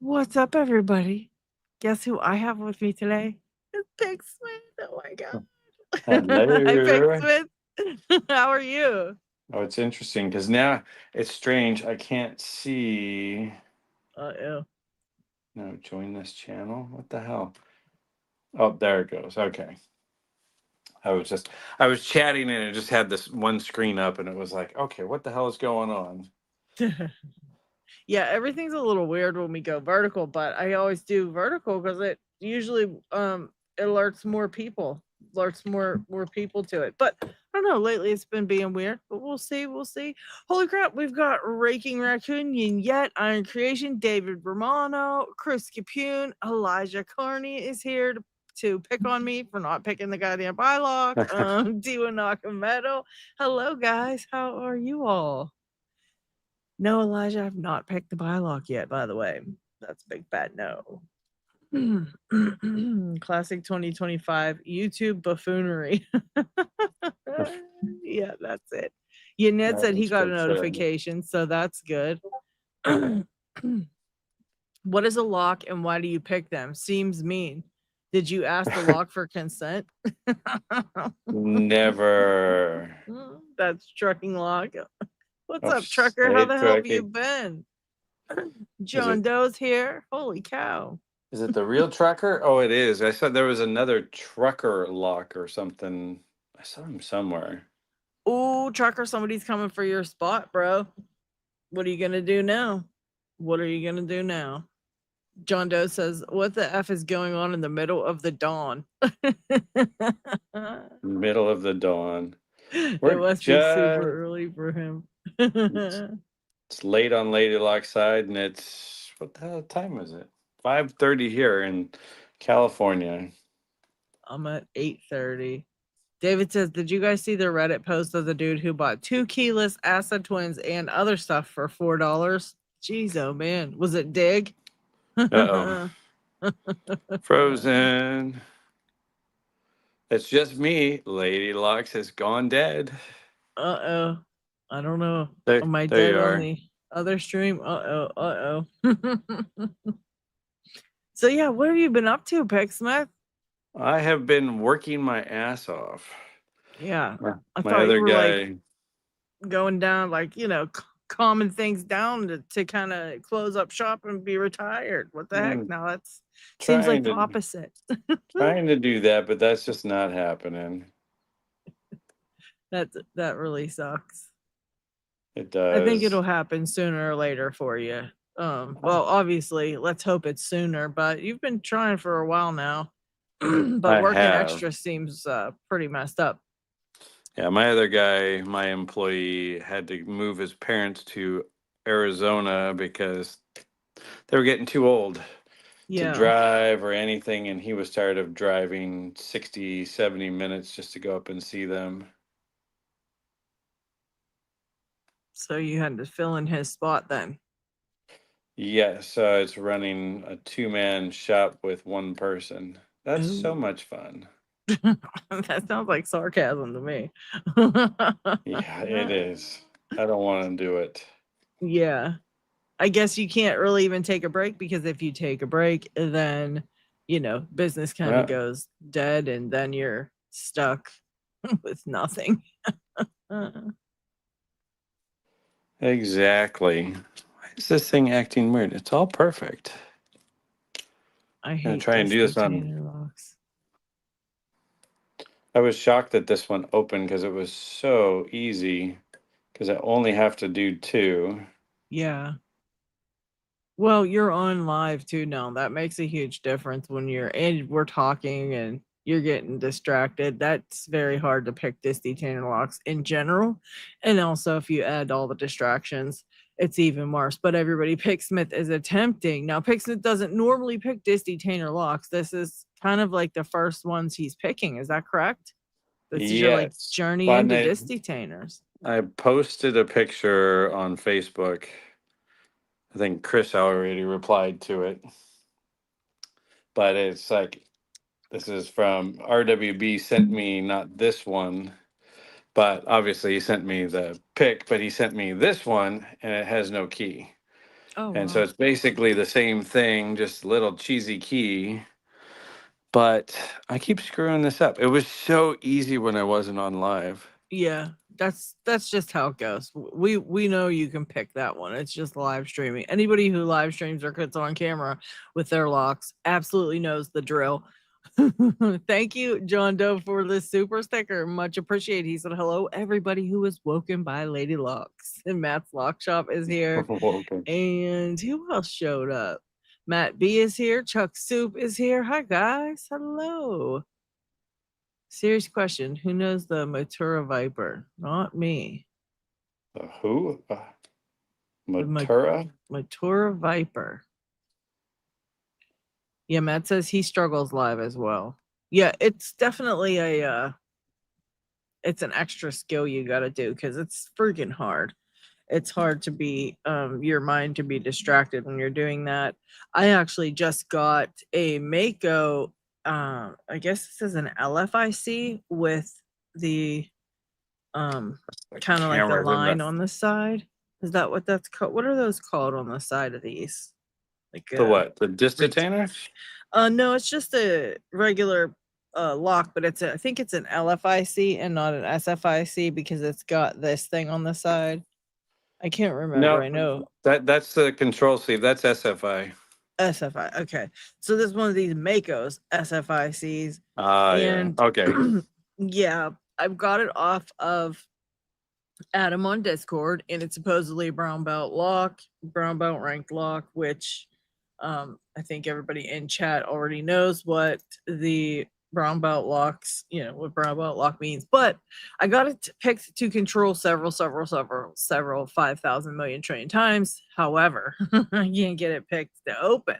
What's up, everybody? Guess who I have with me today? It's Picksmith. Oh my god. Hi, Hello. Picksmith. How are you? Oh, it's interesting because now it's strange. I can't see. Oh, No, join this channel. What the hell? Oh, there it goes. Okay. I was chatting and it just had this one screen up and it was like, okay, what the hell is going on? ew. Yeah, everything's a little weird when we go vertical, but I always do vertical because it usually alerts more people, alerts more people to it. But I don't know. Lately, it's been being weird, but we'll see. We'll see. Holy crap! We've got Raking Raccoon, Yin Yet, Iron Creation, David Romano, Chris Capune, Elijah Carney is here to pick on me for not picking the goddamn bylock. Diwa Nakameto. Hello, guys. How are you all? No, Elijah, I've not picked the bylock yet, by the way. That's a big fat no. Classic 2025 YouTube buffoonery. Yeah, that's it. Yeah, Ned That said he was got a good shit. notification, so that's good. What is a lock and why do you pick them? Seems mean. Did you ask the lock for consent? Never. That's trucking lock. What's Oh, up, trucker? How straight the hell have you tracking. been? Is John it Doe's here. Holy cow. is it the real trucker? Oh, it is. I said there was another trucker lock or something. I saw him somewhere. Ooh, trucker, somebody's coming for your spot, bro. What are you gonna do now? What are you gonna do now? John Doe says, "What the f is going on in the middle of the dawn?" Middle of the dawn. It We're must be just super early for him. it's late on Lady Lock side, and it's what the hell time is it? 5:30 here in California. I'm at 8:30. David says, "Did you guys see the Reddit post of the dude who bought two keyless Acid Twins and other stuff for $4?" Jeez, oh man, was it Dig? Uh oh, frozen. It's just me. Lady Locks has gone dead. Uh-oh. I don't know. Am I There dead you on are. the other stream? Uh-oh. Uh-oh. So yeah, what have you been up to, Picksmith? I have been working my ass off. Yeah. I My thought you other were like guy, going down, like, calming things down to kind of close up shop and be retired. What the heck? mm, Now that's seems like trying the to opposite. trying to do that, but that's just not happening. That really sucks. It I think it'll does. happen sooner or later for you. Well, obviously, let's hope it's sooner, but you've been trying for a while now. But I working have. extra seems pretty messed up. Yeah, my other guy, my employee, had to move his parents to Arizona because they were getting too old to Yeah. drive or anything, and he was tired of driving 60, 70 minutes just to go up and see them. So you had to fill in his spot then. Yes, it's running a two-man shop with one person. That's so Ooh. much fun. That sounds like sarcasm to me. Yeah, it is. I don't want to do it. Yeah. I guess you can't really even take a break because if you take a break, then, business kind of Yeah, goes dead and then you're stuck with nothing. Uh, exactly. Why is this thing acting weird? It's all perfect. I I'm gonna hate try and this do this on. detainer locks. I was shocked that this one opened because it was so easy. Because I only have to do two. Yeah. Well, you're on live too now. That makes a huge difference when we're talking and you're getting distracted. That's very hard to pick this detainer locks in general. And also if you add all the distractions, it's even worse. But everybody Picksmith is attempting. Now Picksmith doesn't normally pick this detainer locks. This is kind of like the first ones he's picking. Is that correct? This is your like Yes. journey But into disc detainers. I posted a picture on Facebook. I think Chris already replied to it. But it's like, this is from RWB sent me not this one, but obviously he sent me the pick, but he sent me this one and it has no key. Oh, And so wow. it's basically the same thing, just a little cheesy key. But I keep screwing this up. It was so easy when I wasn't on live. Yeah, that's just how it goes. We know you can pick that one. It's just live streaming. Anybody who live streams or gets on camera with their locks absolutely knows the drill. Thank you, John Doe, for this super sticker. Much appreciated. He said, hello, everybody who is woken by Lady Locks. And Matt's Lock Shop is here. Okay. And who else showed up? Matt B is here. Chuck Soup is here. Hi, guys. Hello. Serious question. Who knows the Matura Viper? Not me. Who? The Matura? Matura Viper. Yeah, Matt says he struggles live as well. Yeah, it's definitely it's an extra skill you got to do because it's freaking hard. It's hard to be your mind to be distracted when you're doing that. I actually just got a Mako. I guess this is an LFIC with the kind of like the line on the side. Is that what that's called? What are those called on the side of these? Like The what? The disc detainer? no, it's just a regular lock, but I think it's an LFIC and not an SFIC because it's got this thing on the side. I can't remember. No, I know that's the control sleeve. That's SFI. SFI. Okay. So this is one of these Makos SFICs. Ah, yeah. And Okay. yeah, I've got it off of Adam on Discord, and it's supposedly a brown belt lock, brown belt ranked lock, which I think everybody in chat already knows what the brown belt locks, what brown belt lock means. But I got it picked to control several 5,000 million trillion times. However, I can't get it picked to open.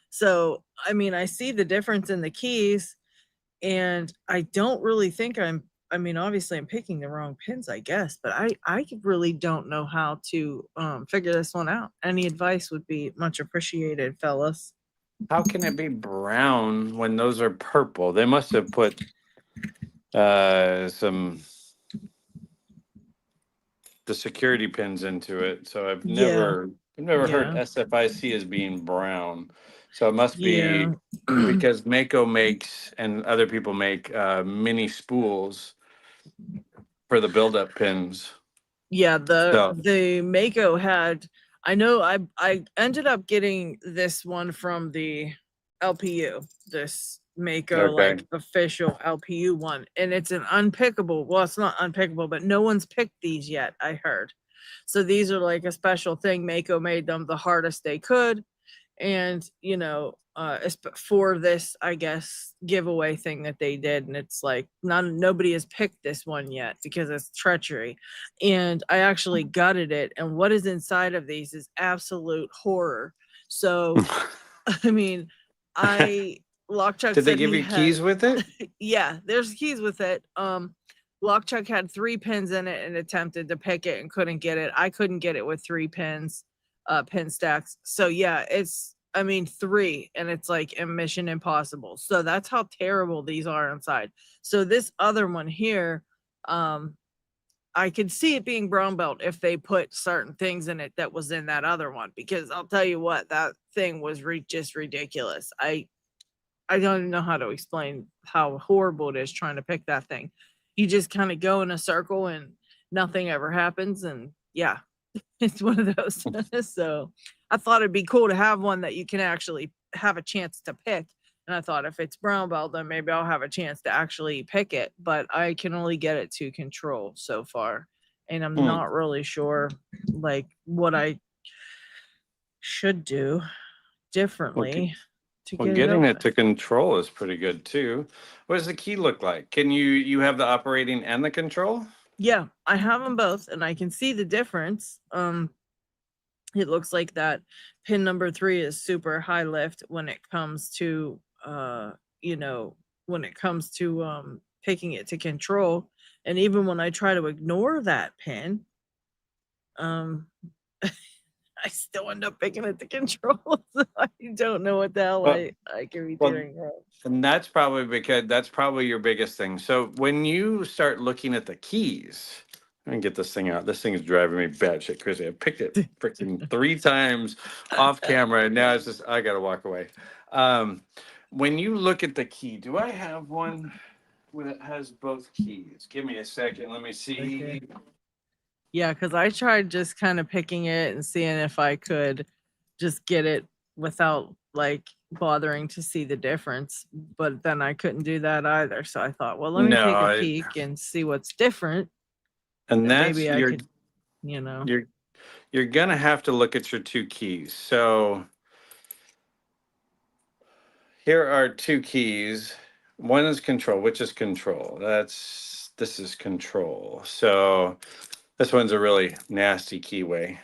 So, I mean, I see the difference in the keys, and I don't really think obviously I'm picking the wrong pins, I guess, but I really don't know how to figure this one out. Any advice would be much appreciated, fellas. How can it be brown when those are purple? They must have put some the security pins into it. So I've never heard SFIC as being brown. So it must be because Mako makes and other people make mini spools for the buildup pins. Yeah, the Mako had, I know I ended up getting this one from the LPU, this Mako like official LPU one, and it's an unpickable. Well, it's not unpickable, but no one's picked these yet, I heard. So these are like a special thing. Mako made them the hardest they could, and for this, I guess, giveaway thing that they did, and it's like nobody has picked this one yet because it's treachery. And I actually gutted it, and what is inside of these is absolute horror. So I mean, Lockchuck did they said give you keys with it? Yeah, there's keys with it. Lockchuck had 3 pins in it and attempted to pick it and couldn't get it. I couldn't get it with 3 pins, pin stacks. So yeah, it's 3, and it's like a mission impossible. So that's how terrible these are inside. So this other one here, I could see it being brown belt if they put certain things in it that was in that other one, because I'll tell you what, that thing was just ridiculous. I don't even know how to explain how horrible it is trying to pick that thing. You just kind of go in a circle and nothing ever happens. And yeah, it's one of those. So I thought it'd be cool to have one that you can actually have a chance to pick. And I thought if it's brown belt, then maybe I'll have a chance to actually pick it. But I can only get it to control so far. And I'm not really sure like what I should do differently. Getting it to control is pretty good too. What does the key look like? Can you have the operating and the control? Yeah, I have them both, and I can see the difference. It looks like that pin number 3 is super high lift when it comes to picking it to control. And even when I try to ignore that pin, I still end up picking it to control. So I don't know what the hell I can be doing wrong. And that's probably because that's probably your biggest thing. So when you start looking at the keys, Let me get this thing out. This thing is driving me batshit crazy. I picked it freaking 3 times off camera, and now it's just I gotta walk away. When you look at the key, do I have one that has both keys? Give me a second. Let me see. Okay. Yeah, because I tried just kind of picking it and seeing if I could just get it without like bothering to see the difference. But then I couldn't do that either. So I thought, well, let me take a No, peek and see what's different. and And that's maybe I could, you know. you're gonna have to look at your 2 keys. So here are 2 keys. One is control. Which is control? This is control. So this one's a really nasty keyway.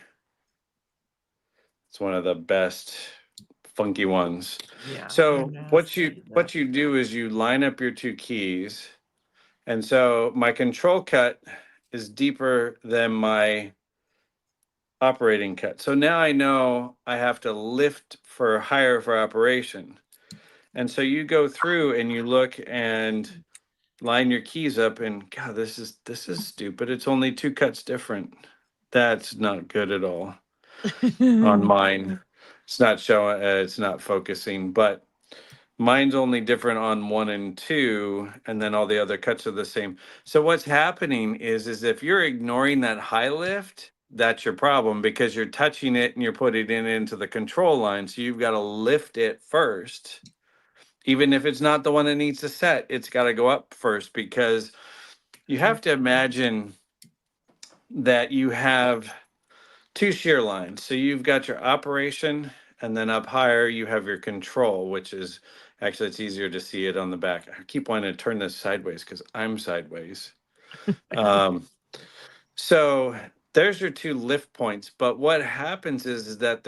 It's one of the best funky ones. Yeah. So what you Nasty. do is you line up your 2 keys. And so my control cut is deeper than my operating cut. So now I know I have to lift for higher for operation. And so you go through and you look and line your keys up, and God, this is stupid. It's only 2 cuts different. That's not good at all on mine. It's not showing, it's not focusing, but mine's only different on 1 and 2, and then all the other cuts are the same. So what's happening is if you're ignoring that high lift, that's your problem, because you're touching it and you're putting it into the control line. So you've got to lift it first. Even if it's not the one that needs to set, it's got to go up first, because you have to imagine that you have 2 shear lines. So you've got your operation, and then up higher you have your control, which is actually, it's easier to see it on the back. I keep wanting to turn this sideways because I'm sideways. So there's your 2 lift points. But what happens is that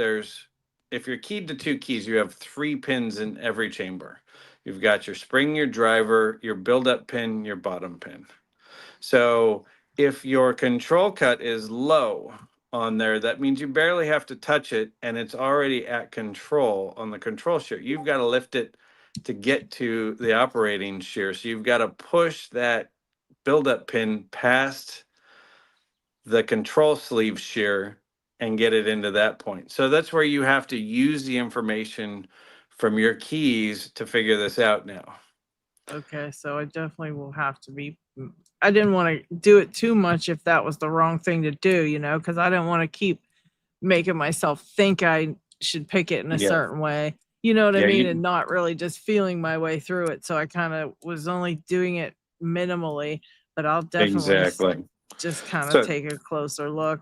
if you're keyed to 2 keys, you have 3 pins in every chamber. You've got your spring, your driver, your build-up pin, your bottom pin. So if your control cut is low on there, that means you barely have to touch it, and it's already at control on the control shear. You've got to lift it to get to the operating shear. So you've got to push that build-up pin past the control sleeve shear and get it into that point. So that's where you have to use the information from your keys to figure this out now. Okay, so I definitely will have to be. I didn't want to do it too much if that was the wrong thing to do, you know, because I didn't want to keep making myself think I should pick it in a Yeah. certain way. You know what I Yeah, mean? you- And not really just feeling my way through it. So I kind of was only doing it minimally, but I'll definitely Exactly. just kind of So take a closer look.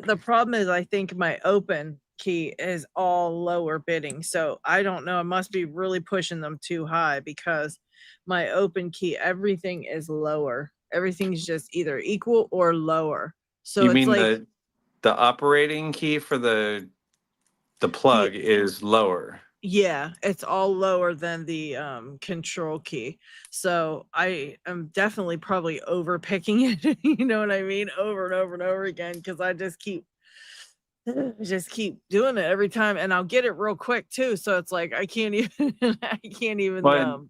The problem is, I think my open key is all lower bidding. So I don't know. I must be really pushing them too high, because my open key, everything is lower. Everything's just either equal or lower. So you it's mean like, the operating key for the yeah, plug is lower? yeah, it's all lower than the control key. So I am definitely probably over picking it, you know what I mean, over and over and over again, because I just keep doing it every time, and I'll get it real quick too. So it's like I can't even I can't even But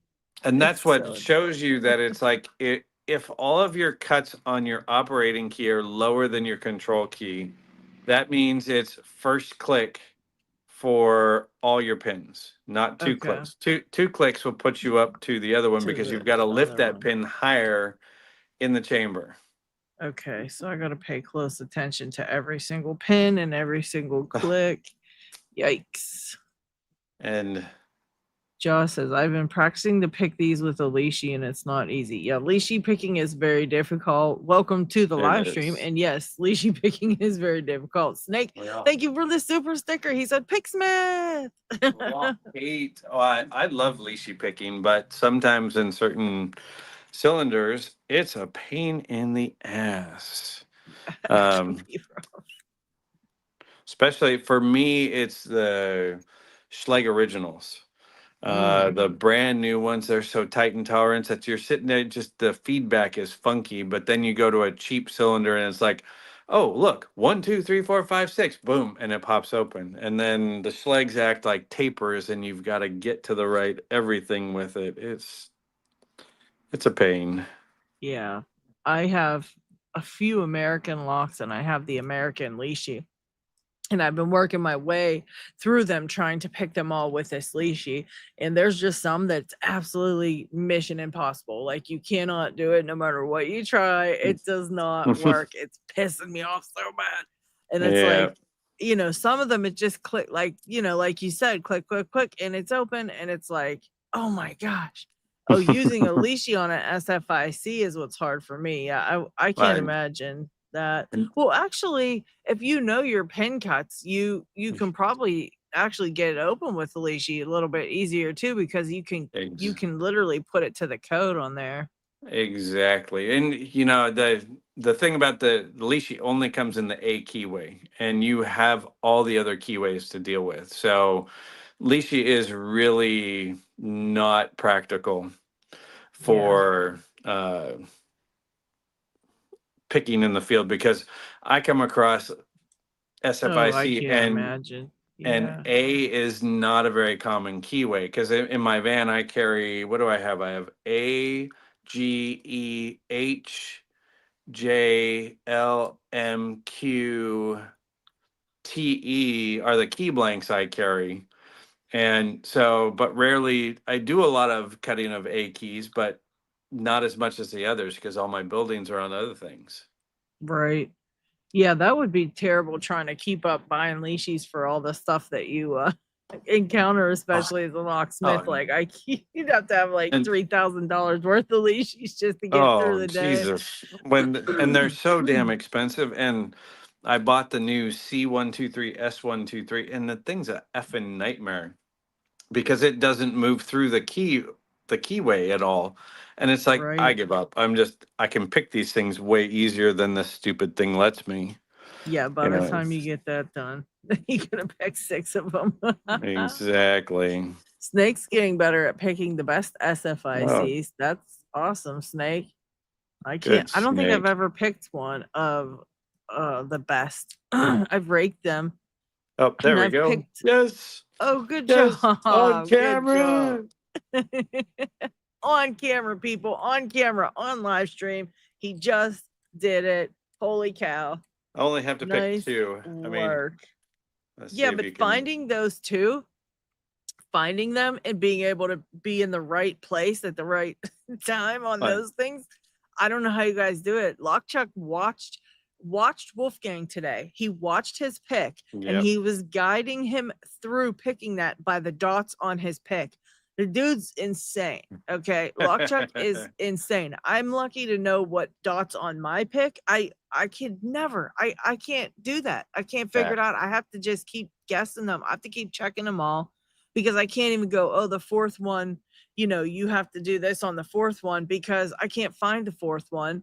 and that's it's what so shows you that it's like if all of your cuts on your operating key are lower than your control key, that means it's first click for all your pins, not 2 okay clicks. Two clicks will put you up to the other one, to because you've the got to lift other that one. pin higher in the chamber. Okay, so I got to pay close attention to every single pin and every single click. Yikes. And Josh says, I've been practicing to pick these with a Lishi, and it's not easy. Yeah, Lishi picking is very difficult. Welcome to the it live stream. is. And yes, Lishi picking is very difficult. Snake, Well, thank you for the super sticker. He said, Picksmith. hate. Oh, I love leashy picking, but sometimes in certain cylinders, it's a pain in the ass. Especially for me, it's the Schleg Originals. The brand new ones, they're so tight and tolerance that you're sitting there, just the feedback is funky. But then you go to a cheap cylinder and it's like, oh, look, 1, 2, 3, 4, 5, 6, boom, and it pops open. And then the Schlegs act like tapers, and you've got to get to the right everything with it. It's a pain. Yeah, I have a few American locks, and I have the American Lishi. And I've been working my way through them, trying to pick them all with this Lishi. And there's just some that's absolutely mission impossible. Like, you cannot do it no matter what you try. It does not work. It's pissing me off so bad. And it's Yeah. like, you know, some of them it just click, like, you know, like you said, click, click, click, and it's open. And it's like, oh my gosh. Oh, using a Lishi on an SFIC is what's hard for me. Yeah, I can't Right. imagine that. And Well, actually, if you know your pin cuts, you can probably actually get it open with the Lishi a little bit easier too, because you ex- can literally put it to the code on there. exactly. And you know, the thing about the leash only comes in the A keyway, and you have all the other keyways to deal with. So Lishi is really not practical Yeah. for picking in the field, because I come across Oh, I SFIC, can't imagine. and Yeah. A is not a very common keyway, because in my van I carry, what do I have? I have A, G, E, H, J, L, M, Q, T, E are the key blanks I carry. And so, but rarely, I do a lot of cutting of A keys, but not as much as the others, because all my buildings are on other things. Right. Yeah, that would be terrible trying to keep up buying leashes for all the stuff that you encounter, Oh, especially as a locksmith. oh, Like, you'd have to have like and $3,000 worth of leashes just to get through oh the day. Jesus, and they're so damn expensive. And I bought the new C123 S123, and the thing's a effing nightmare, because it doesn't move through the keyway at all. And it's like, I Right. give up. I can pick these things way easier than this stupid thing lets me. Yeah, by You the know, time you get that done, you're gonna pick 6 of them. exactly. Snake's getting better at picking the best Oh, SFICs. That's awesome, Snake. good I don't think I've snake. ever picked one of the best. I've raked them Oh, and there we I've go. picked. Yes, Oh, good yes, on job. Good job. camera. On camera, people, on camera, on live stream. He just did it. Holy cow. I only have to pick Nice two. I mean, work. let's see Yeah, if but you can. finding those two, finding them and being able to be in the right place at the right time on Fine. those things, I don't know how you guys do it. Lockchuck watched Wolfgang today. He watched his pick and Yep. he was guiding him through picking that by the dots on his pick. The dude's insane. Okay. Lockchuck is insane. I'm lucky to know what dots on my pick. I could never. I can't do that. I can't figure Yeah. it out. I have to just keep guessing them. I have to keep checking them all because I can't even go, oh, the fourth one, you know, you have to do this on the fourth one because I can't find the fourth one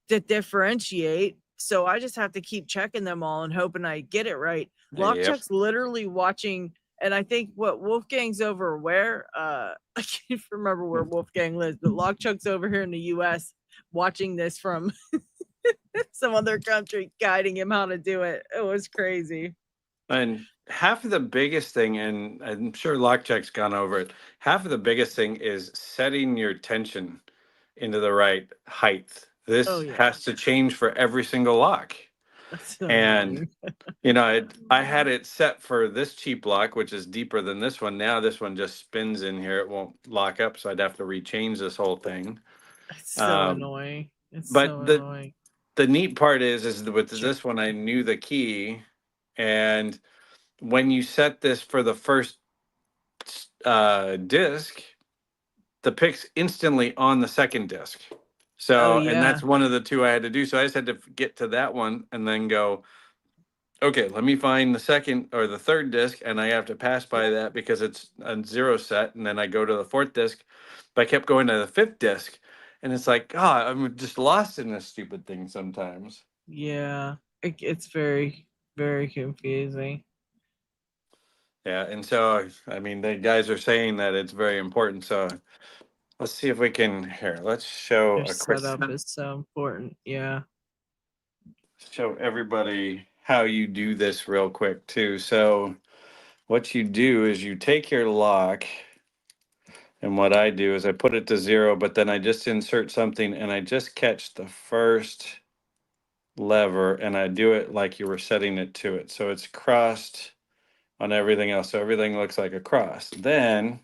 to differentiate. So I just have to keep checking them all and hoping I get it right. Yep. Lockchuck's literally watching, and I think what Wolfgang's over where, I can't remember where Wolfgang lives, but Lockchuck's over here in the US watching this from some other country, guiding him how to do it. It was crazy. And half of the biggest thing, and I'm sure Lockcheck's gone over it, half of the biggest thing is setting your tension into the right height. Oh This yeah. has to change for every single lock. That's so And, annoying. you know, I had it set for this cheap lock, which is deeper than this one. Now this one just spins in here. It won't lock up, so I'd have to rechange this whole thing. It's so Um, annoying. It's but so annoying. the neat part is with Check. this one, I knew the key. And when you set this for the first disc, the pick's instantly on the second disc. Oh So, and yeah. that's one of the two I had to do. So I just had to get to that one and then go, okay, let me find the second or the third disc, and I have to pass by that because it's a zero set. And then I go to the fourth disc, but I kept going to the fifth disc. And it's like, God, I'm just lost in this stupid thing sometimes. Yeah. It's very, very confusing. Yeah. And so, I mean, the guys are saying that it's very important. So let's see if we can, here, let's show Your a quick, setup is so important. Yeah. show everybody how you do this real quick too. So what you do is you take your lock, and what I do is I put it to 0, but then I just insert something and I just catch the first lever, and I do it like you were setting it to it. So it's crossed on everything else. So everything looks like a cross. Then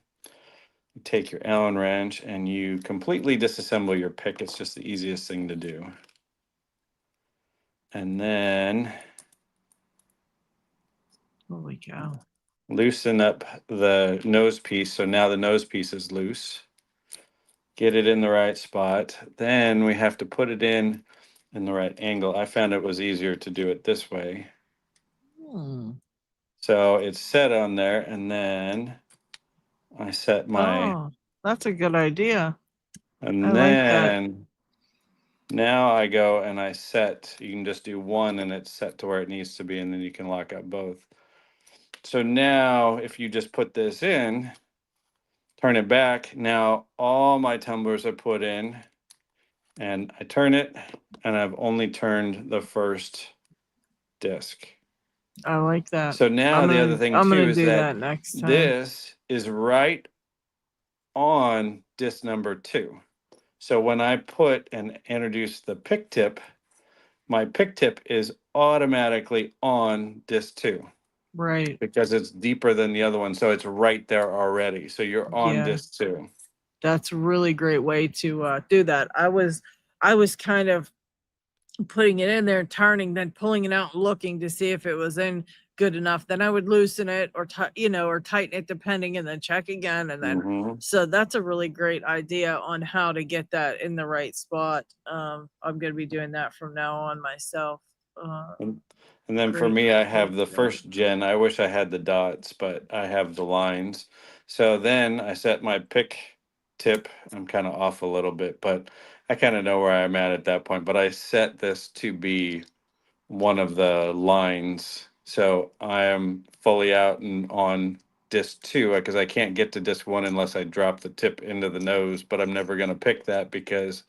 you take your Allen wrench and you completely disassemble your pick. It's just the easiest thing to do. And then Holy cow. loosen up the nose piece. So now the nose piece is loose. Get it in the right spot. Then we have to put it in the right angle. I found it was easier to do it this way. Hmm. So it's set on there, and then I set my, Oh, that's a good idea. I and like that. then now I go and I set, you can just do one and it's set to where it needs to be, and then you can lock up both. So now if you just put this in, turn it back, now all my tumblers are put in, and I turn it, and I've only turned the first disc. I like that. So now the other thing I'm too gonna is do that that next time. this is right on disc number 2. So when I put and introduce the pick tip, my pick tip is automatically on disc 2 Right. because it's deeper than the other one. So it's right there already. So you're on Yeah. disc 2. That's a really great way to do that. I was kind of putting it in there and turning, then pulling it out and looking to see if it was in good enough. Then I would loosen it or or tighten it depending, and then check again. And then Mm-hmm. so that's a really great idea on how to get that in the right spot. I'm gonna be doing that from now on myself. And then for Great, me, I great, have the great. first gen. I wish I had the dots, but I have the lines. So then I set my pick tip. I'm kind of off a little bit, but I kind of know where I'm at that point. But I set this to be one of the lines. So I am fully out and on disc 2 because I can't get to disc 1 unless I drop the tip into the nose, but I'm never going to pick that because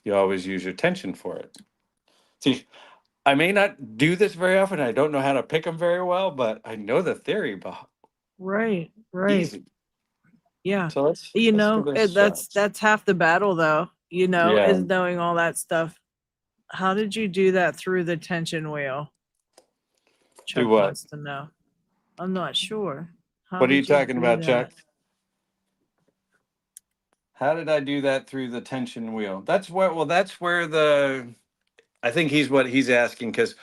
you always use your tension for it. See, I may not do this very often. I don't know how to pick them very well, but I know the theory behind Right, right. easy. Yeah. So let's give this a shot. That's half the battle though, Yeah. is knowing all that stuff. How did you do that through the tension wheel? Do Chuck what? wants to know. I'm not sure. How What are you did you talking do about, Chuck? that? How did I do that through the tension wheel? That's where the, I think what he's asking, because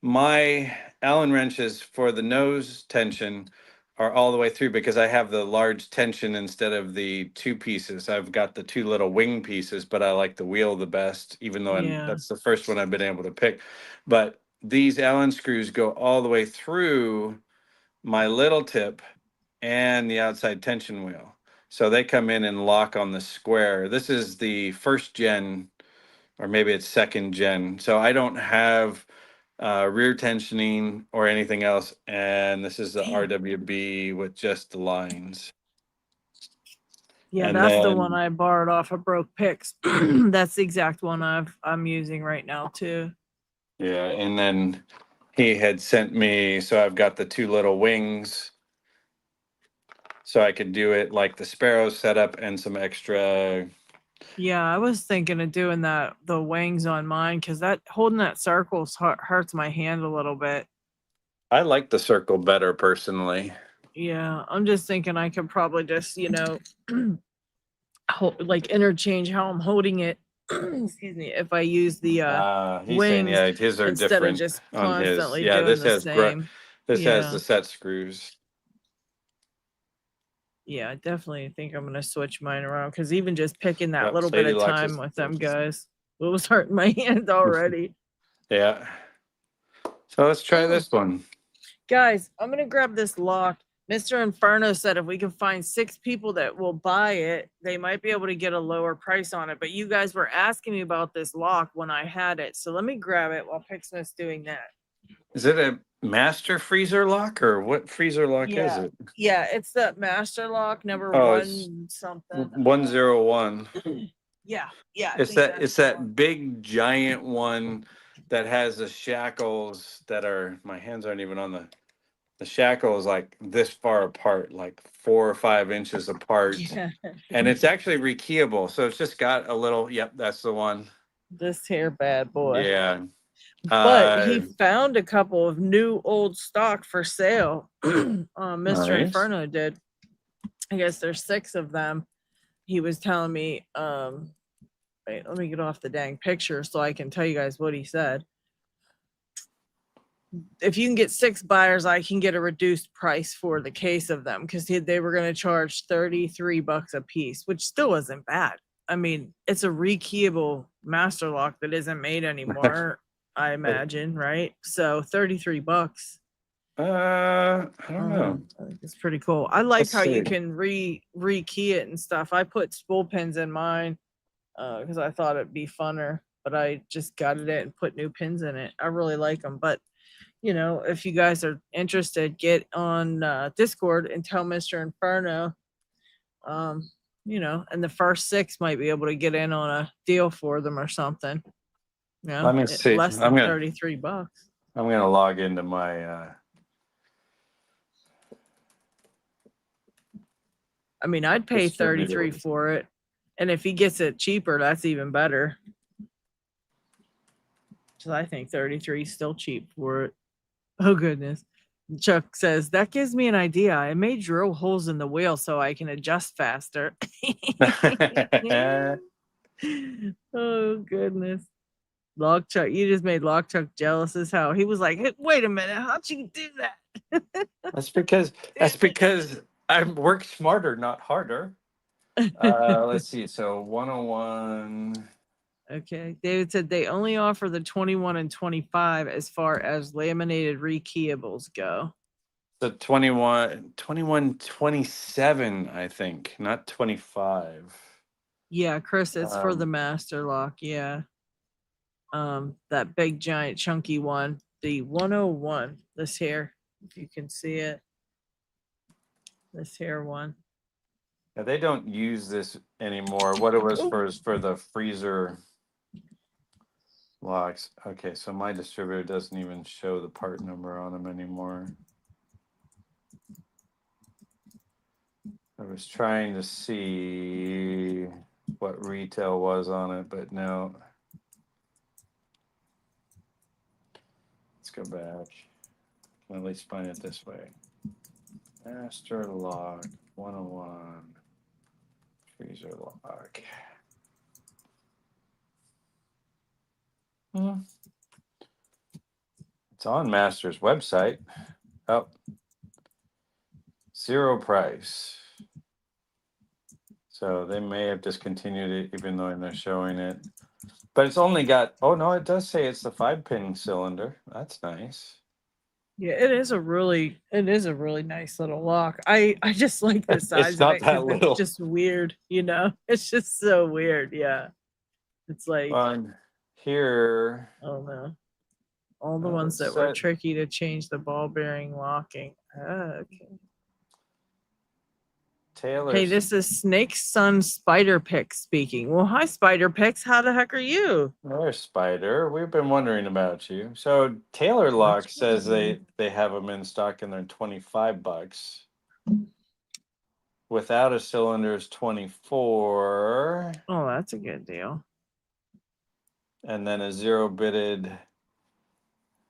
my Allen wrenches for the nose tension are all the way through because I have the large tension instead of the 2 pieces. I've got the 2 little wing pieces, but I like the wheel the best, even though Yeah. that's the first one I've been able to pick. But these Allen screws go all the way through my little tip and the outside tension wheel. So they come in and lock on the square. This is the first gen, or maybe it's second gen. So I don't have rear tensioning or anything else. And this is the Damn. RWB with just the lines. Yeah, And that's the one then, I borrowed off of Broke Picks. That's the exact one I'm using right now too. yeah, and then he had sent me, so I've got the 2 little wings. So I could do it like the Sparrow setup and some extra. Yeah, I was thinking of doing the wings on mine because that holding that circles hurts my hand a little bit. I like the circle better personally. Yeah, I'm just thinking I could probably just, like interchange how I'm holding it. Excuse me, if I use the He's saying, wings yeah, his are instead of different just on his. constantly Yeah, doing the same. this has Yeah. the set screws. Yeah, I definitely think I'm gonna switch mine around because even just picking that Yep, little bit Sadie of likes time his. with them guys, it was hurting my hand already. Yeah. So let's try Mm. this one. Guys, I'm gonna grab this lock. Mr. Inferno said if we can find 6 people that will buy it, they might be able to get a lower price on it. But you guys were asking me about this lock when I had it. So let me grab it while Picksmith's doing that. Is it a master freezer lock or what freezer lock is Yeah. it? Yeah, it's that master lock number Oh, it's 1 something. 101. Yeah, yeah, I It's think that that's it's the one. that big giant one that has the shackles that are, my hands aren't even on the shackle is like this far apart, like 4 or 5 inches apart. Yeah. And it's actually rekeyable. So it's just got a little, yep, that's the one. This here bad boy. Yeah. But he Uh, found a couple of new old stock for sale. Mr. nice. Inferno did. I guess there's 6 of them. He was telling me, wait, let me get off the dang picture so I can tell you guys what he said. If you can get 6 buyers, I can get a reduced price for the case of them because they were going to charge $33 a piece, which still isn't bad. I mean, it's a rekeyable master lock that isn't made anymore, I imagine, right? So $33. I don't know. I think it's pretty cool. I like Let's how you see. can rekey it and stuff. I put spool pins in mine because I thought it'd be funner, but I just gutted it and put new pins in it. I really like them, but if you guys are interested, get on Discord and tell Mr. Inferno, and the first 6 might be able to get in on a deal for them or something. Let me see. Less than $33. I'm gonna log into my I mean, I'd pay 33 for it, and if he gets it cheaper, that's even better. Because I think 33 is still cheap for it. Oh goodness. Chuck says that gives me an idea. I may drill holes in the wheel so I can adjust faster. Oh goodness. Log Chuck, you just made Log Chuck jealous as hell. He was like, hey, wait a minute, how'd you do that? That's because I work smarter, not harder. Let's see. So 101. Okay. David said they only offer the 21 and 25 as far as laminated rekeyables go. The 21, 27, I think, not 25. Yeah, Chris, it's for the master lock. Yeah. That big giant chunky one, the 101, this here, if you can see it. This here one. Yeah, they don't use this anymore. What it was for the freezer locks. Okay, so my distributor doesn't even show the part number on them anymore. I was trying to see what retail was on it, but no. Let's go back. I can at least find it this way. Master lock 101. Freezer lock. It's on Master's website. Oh, 0 price. So they may have discontinued it, even though they're showing it. But it's only got, oh no, it does say it's the 5-pin cylinder. That's nice. Yeah, it is a really nice little lock. I just like the size It's not of it that little. it's just weird, It's just so weird, yeah. It's like on here. Oh no. All the ones that were tricky to change the ball bearing locking. Okay. Taylor. Hey, this is Snake's son Spider Pix speaking. Well, hi Spider Pix. How the heck are you? There's Spider. We've been wondering about you. So Taylor Lock says they have them in stock and they're $25. Without a cylinder is $24. Oh, that's a good deal. And then a 0-bitted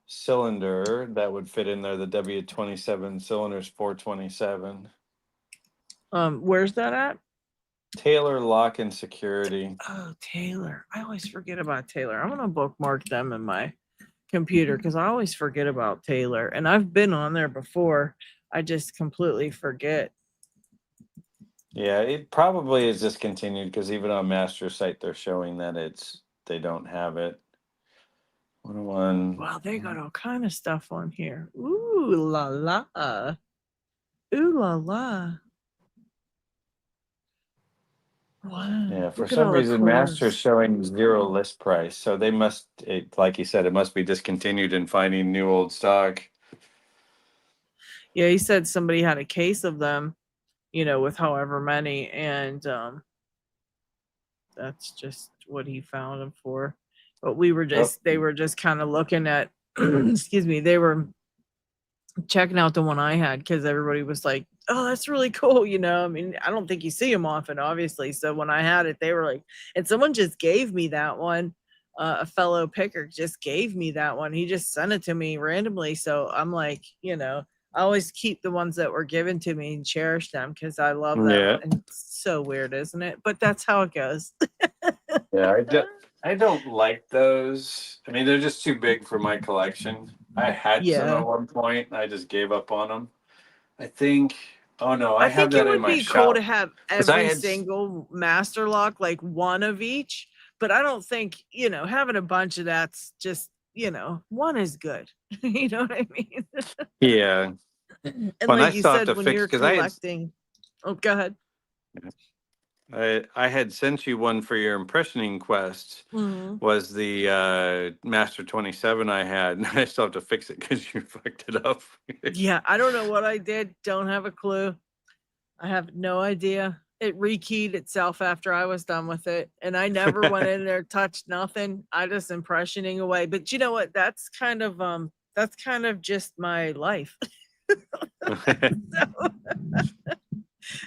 cylinder that would fit in there. The W27 cylinder is $427. Where's that at? Taylor Lock and Security. Oh, Taylor. I always forget about Taylor. I'm gonna bookmark them in my computer because I always forget about Taylor. And I've been on there before. I just completely forget. Yeah, it probably is discontinued because even on Master site they're showing that they don't have it. 101. Wow, they got all kind of stuff on here. Ooh la la. Ooh la la. Wow. Yeah, for some reason Master's showing 0 list price. So they must, like you said, it must be discontinued and finding new old stock. Yeah, he said somebody had a case of them, with however many, and that's just what he found them for. But they were just kind of looking at, excuse me, they were checking out the one I had because everybody was like, oh, that's really cool. I mean, I don't think you see them often, obviously. So when I had it, they were like, and someone just gave me that one a fellow picker just gave me that one. He just sent it to me randomly. So I'm like, I always keep the ones that were given to me and cherish them because I love them. Yeah. And it's so weird, isn't it? But that's how it goes. Yeah, I don't like those. I mean, they're just too big for my collection. I had some Yeah. at one point. I just gave up on them. I think. Oh no, I I have think it that in would my be cool to shop have because I every had. single master lock, like one of each. But I don't think, having a bunch of that's just, one is good. You know what I mean? Yeah. And Well, and I like you still have said, to when fix you're because I had. collecting, oh, go ahead. I had sent you one for your impressioning quest. Mhm. Was the Master 27 I had, and I still have to fix it because you fucked it up. Yeah, I don't know what I did. Don't have a clue. I have no idea. It rekeyed itself after I was done with it, and I never went in there, touched nothing. I just impressioning away. But you know what? That's kind of just my life. So,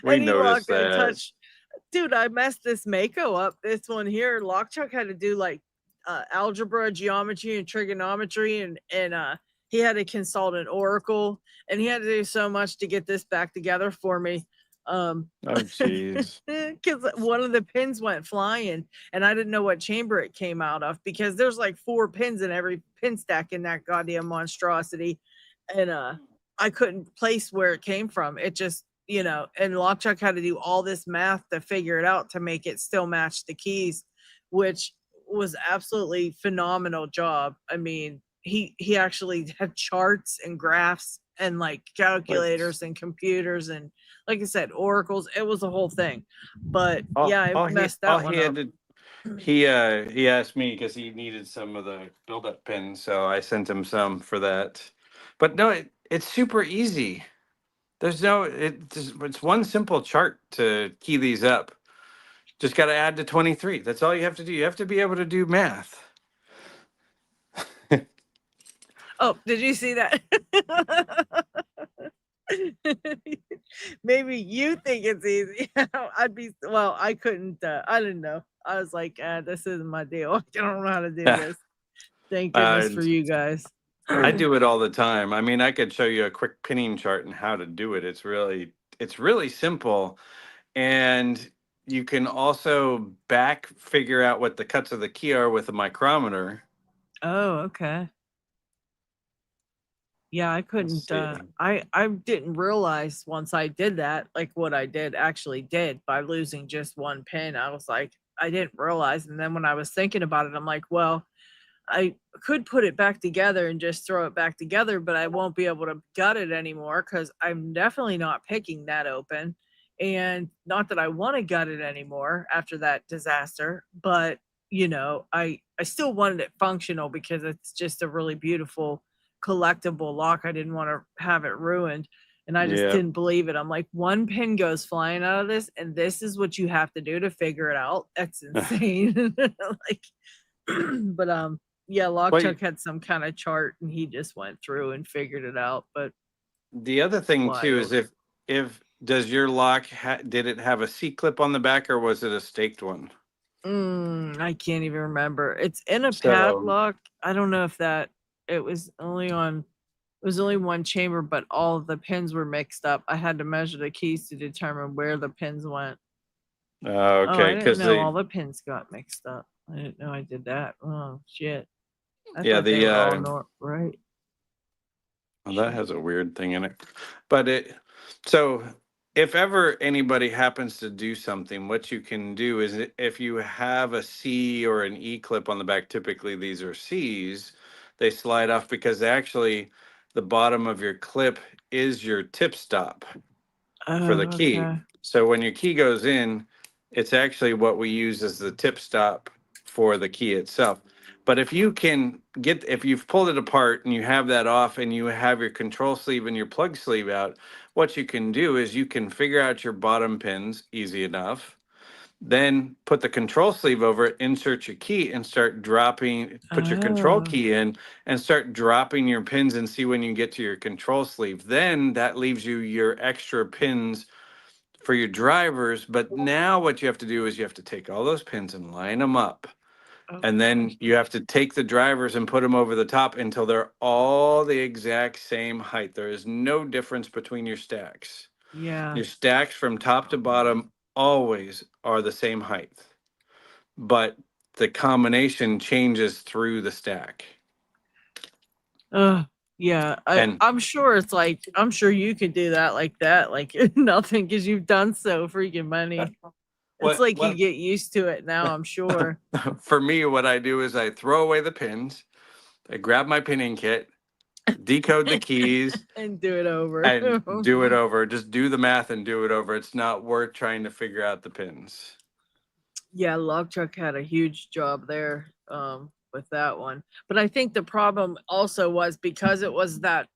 We any lock noticed I that. touch, dude, I messed this Mako up. This one here, Lockchuck had to do like algebra, geometry, and trigonometry, and he had to consult an oracle, and he had to do so much to get this back together for me. Oh, jeez. Because one of the pins went flying, and I didn't know what chamber it came out of because there's like 4 pins in every pin stack in that goddamn monstrosity, and I couldn't place where it came from. It just and Lockchuck had to do all this math to figure it out to make it still match the keys, which was absolutely phenomenal job. I mean, he actually had charts and graphs and like Like, calculators and computers and like I said, oracles. It was a whole thing. But yeah, I messed all that he one had up. to he asked me because he needed some of the build-up pins, so I sent him some for that. But no, it's super easy. There's no it's one simple chart to key these up. Just got to add to 23. That's all you have to do. You have to be able to do math. Oh, did you see that? Maybe you think it's easy. I couldn't, I didn't know. I was like, this isn't my deal. I don't know how to do this. Thank goodness uh, for you guys. I do it all the time. I mean, I could show you a quick pinning chart and how to do it. It's really simple, and you can also back figure out what the cuts of the key are with a micrometer. Oh, okay. Yeah, I Let's couldn't, see. I didn't realize once I did that, like what I did actually did by losing just one pin. I was like, I didn't realize. And then when I was thinking about it, I'm like, well, I could put it back together and just throw it back together, but I won't be able to gut it anymore because I'm definitely not picking that open. And not that I want to gut it anymore after that disaster, but I still wanted it functional because it's just a really beautiful collectible lock. I didn't want to have it ruined. And I just Yeah. didn't believe it. I'm like, one pin goes flying out of this, and this is what you have to do to figure it out. That's insane. Like, but yeah, Well, you- Lockchuck had some kind of chart and he just went through and figured it out. But the other thing too is wild. if does your lock did it have a C clip on the back or was it a staked one? I can't even remember. It's in a So padlock. I don't know if that it was only on it was only one chamber, but all of the pins were mixed up. I had to measure the keys to determine where the pins went. Oh, I okay, didn't because know the all the pins got mixed up. I didn't know I did that. Oh shit. I yeah thought they the were all right. well, that Shit. has a weird thing in it. But so if ever anybody happens to do something, what you can do is if you have a C or an E clip on the back, typically these are C's, they slide off because actually the bottom of your clip is your tip stop for the Oh, key. okay. So when your key goes in, it's actually what we use as the tip stop for the key itself. But if you've pulled it apart and you have that off and you have your control sleeve and your plug sleeve out, what you can do is you can figure out your bottom pins easy enough. Then put the control sleeve over it, insert your key and put your control Oh. key in and start dropping your pins and see when you get to your control sleeve. Then that leaves you your extra pins for your drivers. But now what you have to do is you have to take all those pins and line them up Oh, and then you have to take the drivers and put them over the top until they're all the exact same height. There is no difference between your stacks. yeah. Your stacks from top to bottom always are the same height, but the combination changes through the stack. Yeah. And I'm sure it's like, I'm sure you could do that like that, like nothing, because you've done so freaking many. It's like you what get used to it now, I'm sure. for me, what I do is I throw away the pins, I grab my pinning kit, decode the keys, And do it over. and do it over. Just do the math and do it over. It's not worth trying to figure out the pins. Yeah, Log Truck had a huge job there with that one. But I think the problem also was because it was that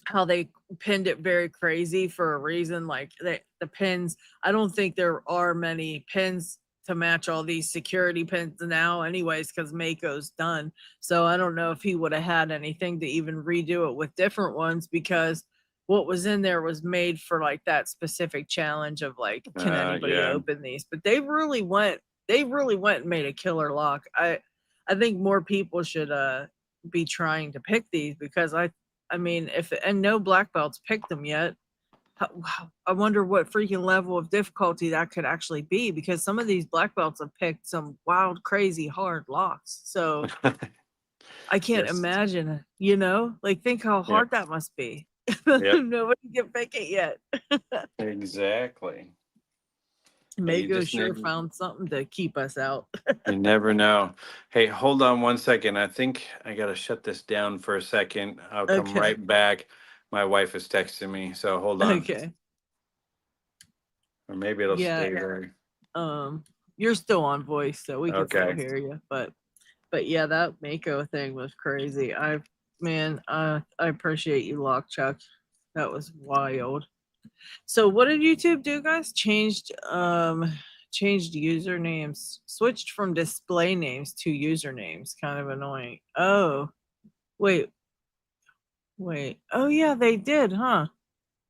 how they pinned it very crazy for a reason. Like the pins, I don't think there are many pins to match all these security pins now, anyways, because Mako's done. So I don't know if he would have had anything to even redo it with different ones because what was in there was made for like that specific challenge of like, can anybody Yeah. open these? But they really went and made a killer lock. I think more people should be trying to pick these because I mean, if and no black belts picked them yet. I wonder what freaking level of difficulty that could actually be because some of these black belts have picked some wild, crazy, hard locks. So I can't Yes. imagine, like think how Yeah. hard that must be. Yep. Nobody can pick it yet. Exactly. Mako just sure never- found something to keep us out. You never know. Hey, hold on one second. I think I gotta shut this down for a second. I'll come Okay. right back. My wife is texting me, so hold on. Okay. Or maybe it'll Yeah. stay there. You're still on voice, so we can still Okay. hear you. But yeah, that Mako thing was crazy. I appreciate you, Lock Chuck. That was wild. So what did YouTube do, guys? Changed usernames, switched from display names to usernames. Kind of annoying. Oh, wait. Oh yeah, they did, huh?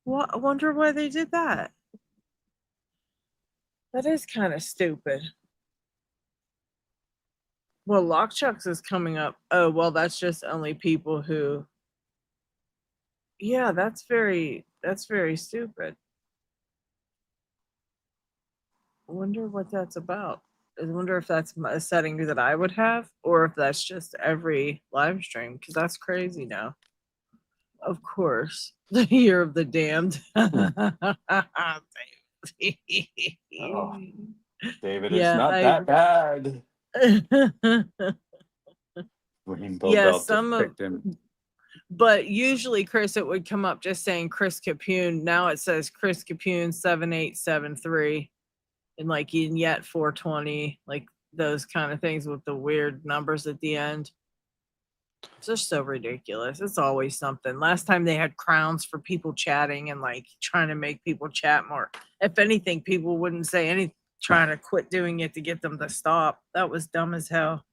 What? I wonder why they did that. That is kind of stupid. Well, Lockchucks is coming up. Oh, well, that's just only people who. Yeah, that's very stupid. I wonder what that's about. I wonder if that's a setting that I would have, or if that's just every live stream, because that's crazy now. Of course, the year of the damned. Oh, David, it's Yeah, not that bad. Rainbow yeah, Belt just picked him. but usually, Chris, it would come up just saying Chris Capoon. Now it says Chris Capoon 7873, and like in yet 420, like those kind of things with the weird numbers at the end. It's just so ridiculous. It's always something. Last time they had crowns for people chatting and like trying to make people chat more. If anything, people wouldn't say anything, trying to quit doing it to get them to stop. That was dumb as hell.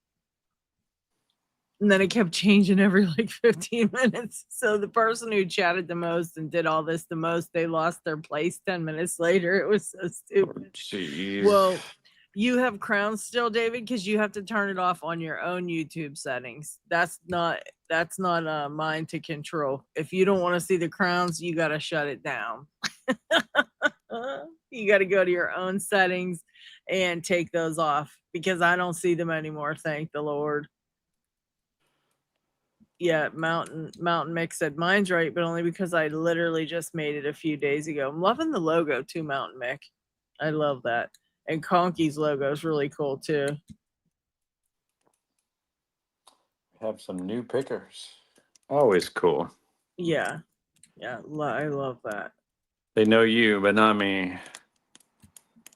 And then it kept changing every like 15 minutes. So the person who chatted the most and did all this the most, they lost their place 10 minutes later. It was so stupid. Jeez. Well, you have crowns still, David, because you have to turn it off on your own YouTube settings. That's not mine to control. If you don't want to see the crowns, you got to shut it down. You got to go to your own settings and take those off because I don't see them anymore. Thank the Lord. Yeah, Mountain Mix said mine's right, but only because I literally just made it a few days ago. I'm loving the logo too, Mountain Mick. I love that. And Conky's logo is really cool too. Have some new pickers. Always cool. Yeah. I love that. They know you, but not me.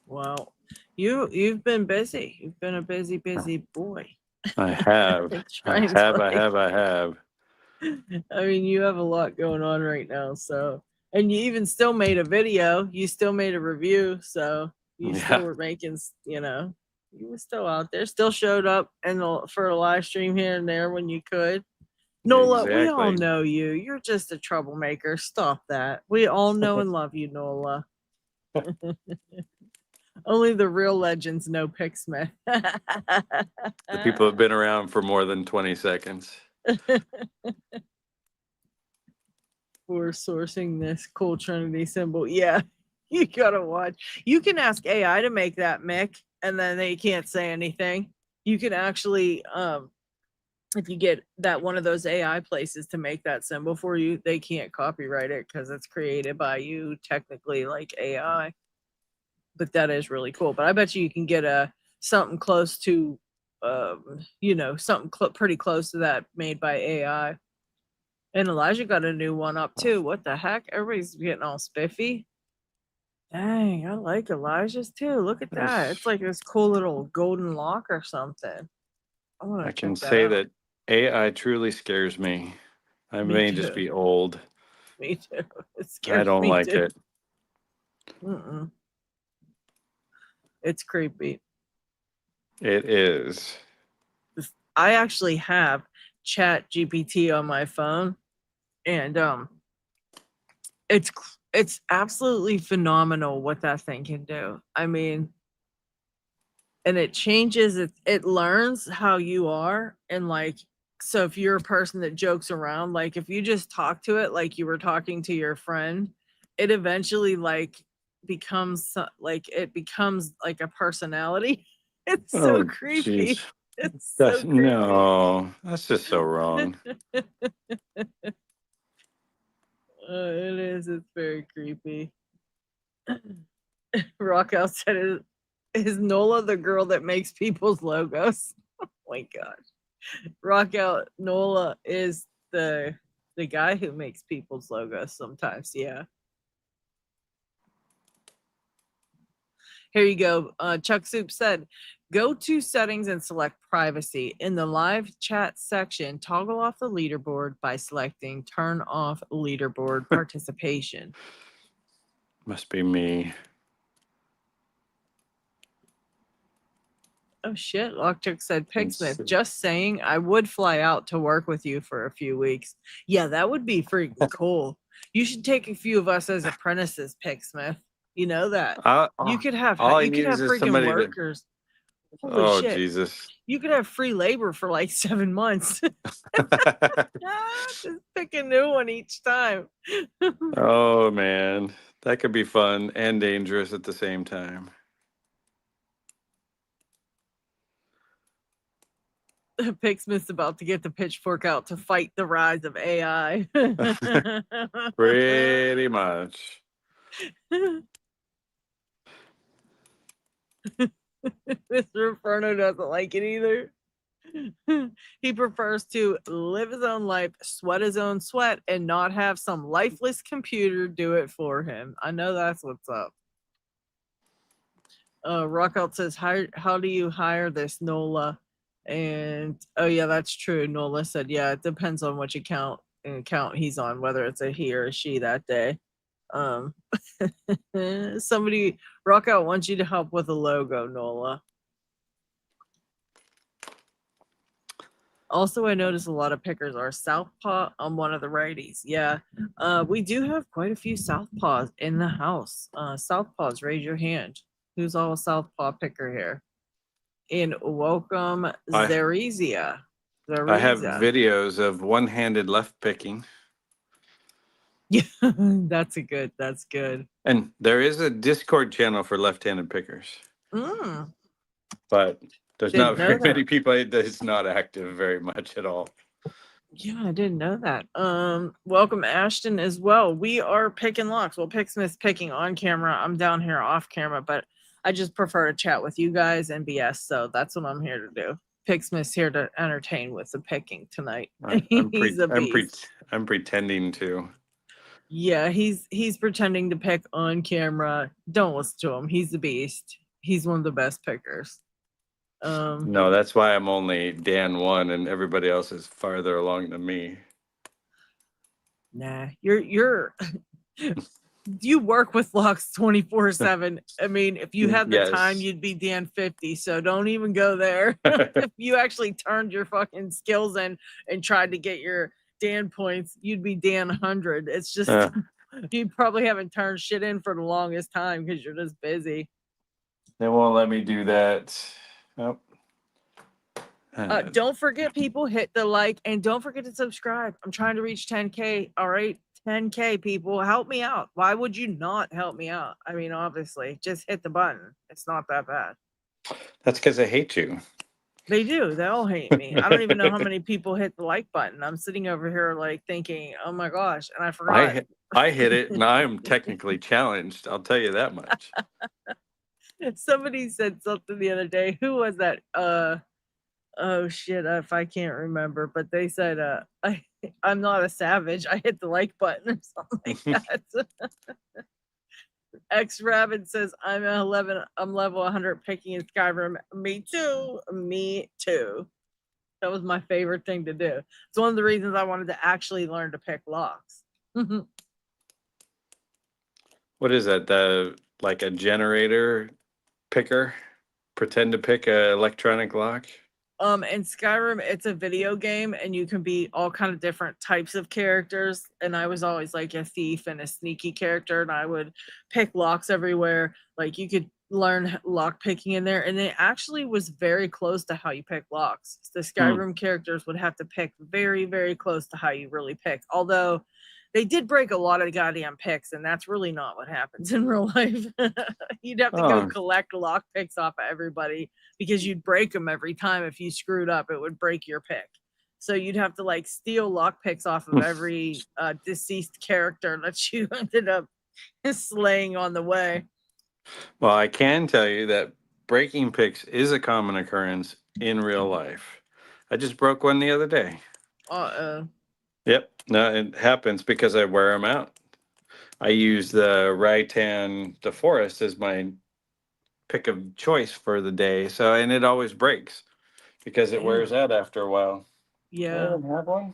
Well, you've been busy. You've been a busy boy. I have. I have. I mean, you have a lot going on right now, so and you even still made a video. You still made a review, so you still were making, you were still out there, still showed up and for a live stream here and there when you could. Nola, we all know you. You're just a troublemaker. Stop that. We all know and love you, Nola. Only the real legends know Picksmith. The people have been around for more than 20 seconds. For sourcing this cool Trinity symbol. Yeah, you gotta watch. You can ask AI to make that, Mick, and then they can't say anything. You can actually, if you get that one of those AI places to make that symbol for you, they can't copyright it because it's created by you, technically, like AI. But that is really cool. But I bet you can get a something close to, something pretty close to that made by AI. And Elijah got a new one up too. What the heck? Everybody's getting all spiffy. Dang, I like Elijah's too. Look at that. It's like this cool little golden lock or something. I can say that AI truly scares me. I may just be old. Me too. It scares I don't me like too. it. It's creepy. It is. I actually have Chat GPT on my phone, and it's absolutely phenomenal what that thing can do. I mean, and it changes it learns how you are, and like, so if you're a person that jokes around, like if you just talk to it like you were talking to your friend, it eventually like becomes like a personality. It's so creepy. Geez. It's so creepy. No, that's just so wrong. It is. It's very creepy. Rockout said, "Is Nola the girl that makes people's logos?" Oh my gosh, Rockout Nola is the guy who makes people's logos sometimes. Yeah. Here you go. Chuck Soup said, "Go to settings and select privacy. In the live chat section, toggle off the leaderboard by selecting turn off leaderboard participation." Must be me. Oh shit, Lockchick said, "Picksmith, just saying, I would fly out to work with you for a few weeks." Yeah, that would be freaking cool. You should take a few of us as apprentices, Picksmith. You know that. You could have freaking workers. Holy shit. Jesus. You could have free labor for like 7 months. Just pick a new one each time. Oh man, that could be fun and dangerous at the same time. Picksmith's about to get the pitchfork out to fight the rise of AI. Pretty much. Mr. Inferno doesn't like it either. He prefers to live his own life, sweat his own sweat, and not have some lifeless computer do it for him. I know that's what's up. Rockout says, how do you hire this, Nola? And oh yeah, that's true. Nola said, yeah, it depends on which account he's on, whether it's a he or a she that day. Somebody, Rockout wants you to help with a logo, Nola. Also, I notice a lot of pickers are southpaw on one of the righties. Yeah, we do have quite a few southpaws in the house. Southpaws, raise your hand. Who's all a southpaw picker here? And welcome, Zerizia. I have videos of one-handed left picking. Yeah, that's good. And there is a Discord channel for left-handed pickers. But there's not very many people. It's not active very much at all. Yeah, I didn't know that. Welcome Ashton as well. We are picking locks. Well, Picksmith's picking on camera. I'm down here off camera, but I just prefer to chat with you guys and BS. So that's what I'm here to do. Picksmith's here to entertain with the picking tonight. I'm pretending to. Yeah, he's pretending to pick on camera. Don't listen to him. He's the beast. He's one of the best pickers. No, that's why I'm only Dan 1 and everybody else is farther along than me. Nah, you're you work with locks 24/7. I mean, if you had the time, you'd be Dan 50. So don't even go there. If you actually turned your fucking skills in and tried to get your Dan points, you'd be Dan 100. It's just you probably haven't turned shit in for the longest time because you're just busy. They won't let me do that. Oh. Don't forget, people, hit the like and don't forget to subscribe. I'm trying to reach 10K. All right, 10K people, help me out. Why would you not help me out? I mean, obviously, just hit the button. It's not that bad. That's because I hate you. They do. They all hate me. I don't even know how many people hit the like button. I'm sitting over here like thinking, oh my gosh, and I forgot. I hit it, and I'm technically challenged. I'll tell you that much. Somebody said something the other day. Who was that? Oh shit, if I can't remember, but they said, I'm not a savage. I hit the like button or something like that. X Rabbit says, I'm level 100 picking in Skyrim. Me too. Me too. That was my favorite thing to do. It's one of the reasons I wanted to actually learn to pick locks. What is that? Like a generator picker? Pretend to pick a electronic lock? In Skyrim, it's a video game and you can be all kind of different types of characters. And I was always like a thief and a sneaky character, and I would pick locks everywhere. Like you could learn lock picking in there, and it actually was very close to how you pick locks. The Skyrim characters would have to pick very, very close to how you really pick. Although they did break a lot of goddamn picks, and that's really not what happens in real life. You'd have to go collect lock picks off of everybody because you'd break them every time. If you screwed up, it would break your pick. So you'd have to like steal lock picks off of every deceased character that you ended up slaying on the way. Well, I can tell you that breaking picks is a common occurrence in real life. I just broke one the other day. Yep. No, it happens because I wear them out. I use the Raitan DeForest as my pick of choice for the day. So, and it always breaks because it wears out after a while. Yeah. Have one?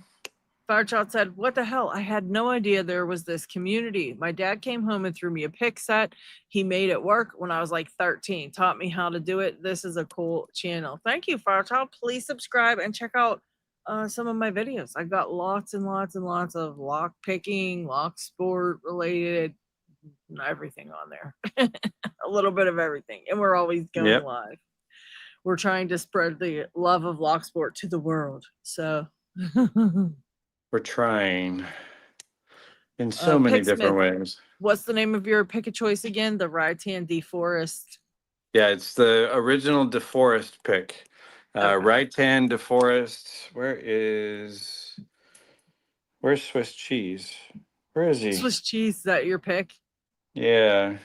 Firechild said, what the hell? I had no idea there was this community. My dad came home and threw me a pick set. He made it work when I was like 13, taught me how to do it. This is a cool channel. Thank you, Firechild. Please subscribe and check out some of my videos. I've got lots and lots and lots of lock picking, lock sport related, everything on there. A little bit of everything. And we're always going live. We're trying to spread the love of lock sport to the world. So we're trying in so many different ways. What's the name of your pick of choice again? The Raitan DeForest. Yeah, it's the original DeForest pick. Raitan DeForest. Where's Swiss cheese? Where is he? Swiss cheese, is that your pick? Yeah.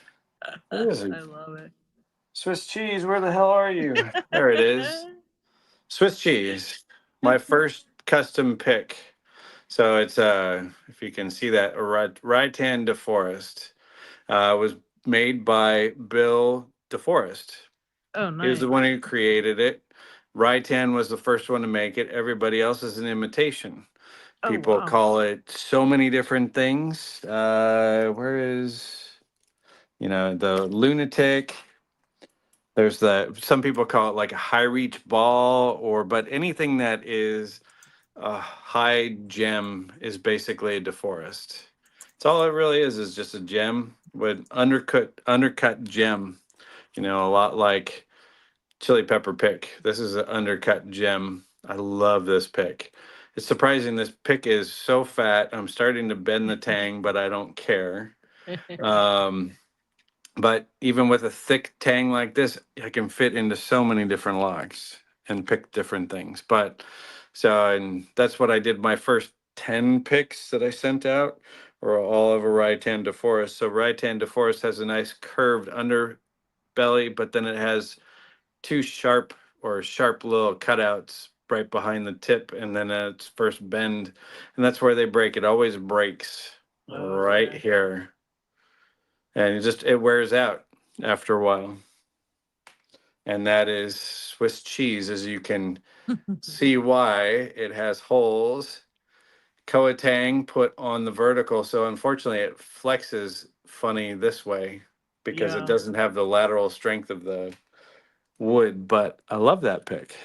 Where is he? I love it. Swiss cheese, where the hell are you? There it is. Swiss cheese. My first custom pick. So it's if you can see that, Raitan DeForest was made by Bill DeForest. Oh, nice. He was the one who created it. Raitan was the first one to make it. Everybody else is an imitation. People call it so many different things. Where is, the lunatic? There's some people call it like a high reach ball, but anything that is a high gem is basically a DeForest. It's all it really is just a gem with undercut gem. A lot like chili pepper pick. This is an undercut gem. I love this pick. It's surprising this pick is so fat. I'm starting to bend the tang, but I don't care. But even with a thick tang like this, I can fit into so many different locks and pick different things. And that's what I did. My first 10 picks that I sent out were all over Raitan DeForest. So Raitan DeForest has a nice curved underbelly, but then it has two sharp little cutouts right behind the tip, and then its first bend, and that's where they break. It always breaks right here, and it wears out after a while. And that is Swiss cheese, as you can see why it has holes. Coatang put on the vertical, so unfortunately it flexes funny this way because it doesn't have the lateral strength of the wood, but I love that pick.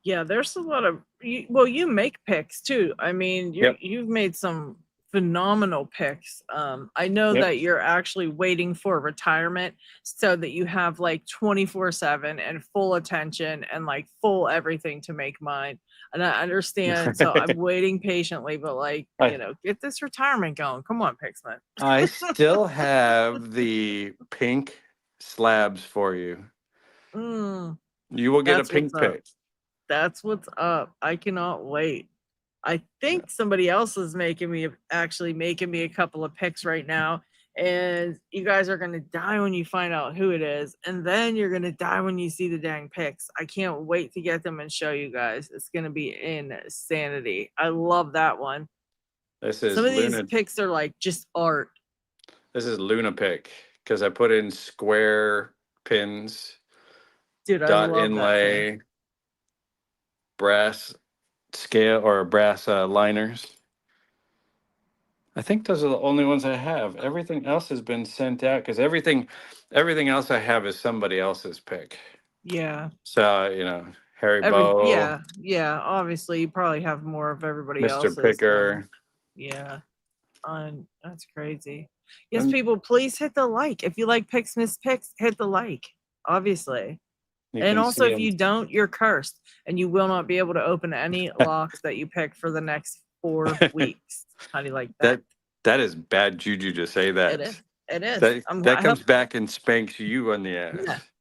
Yeah, there's a lot of you make picks too. I mean, you've made some phenomenal picks. I know Yep. that you're actually waiting for retirement so that you have like 24/7 and full attention and like full everything to make mine. And I understand. So I'm waiting patiently, but like, I get this retirement going. Come on, Picksmith. I still have the pink slabs for you. Mm, You will get a that's what's pink up. pick. That's what's up. I cannot wait. I think somebody else is actually making me a couple of picks right now. And you guys are gonna die when you find out who it is, and then you're gonna die when you see the dang picks. I can't wait to get them and show you guys. It's gonna be insanity. I love that one. This Some is of these Luna. picks are like just art. This is Luna pick because I put in square pins, Dude, I dot love that thing. inlay, brass scale or brass liners. I think those are the only ones I have. Everything else has been sent out because everything else I have is somebody else's pick. Yeah. So Harry Bow, Yeah. Obviously, you probably have more of everybody Mr. else's than Picker, yeah. That's crazy. Yes, and people, please hit the like. If you like Picksmith's picks, hit the like, obviously. you And can also, see if them. you don't, you're cursed and you will not be able to open any locks that you pick for the next 4 weeks. How do you like that? That is bad juju to say It that. is. It is. That I hope. comes back and spanks you on the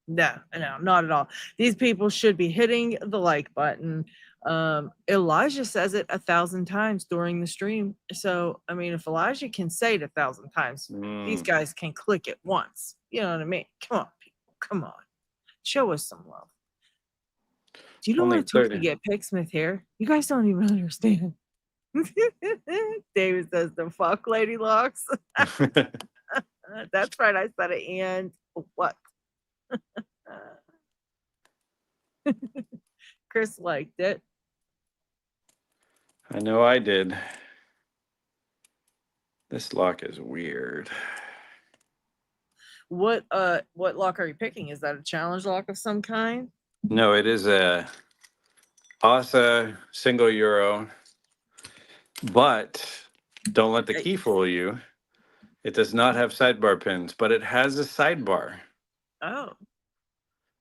No, ass. no, not at all. These people should be hitting the like button. Elijah says it 1,000 times during the stream. So, I mean, if Elijah can say it 1,000 times, these guys can click it once. You know what I mean? Come on, people. Come on. Show us some love. Do you know what Only it took to 30. get Picksmith here? You guys don't even understand. David says the fuck lady locks. That's right. I said it. And what? Chris liked it. I know I did. This lock is weird. What lock are you picking? Is that a challenge lock of some kind? No, it is a ASA single euro, but don't let the key fool you. It does not have sidebar pins, but it has a sidebar. Oh,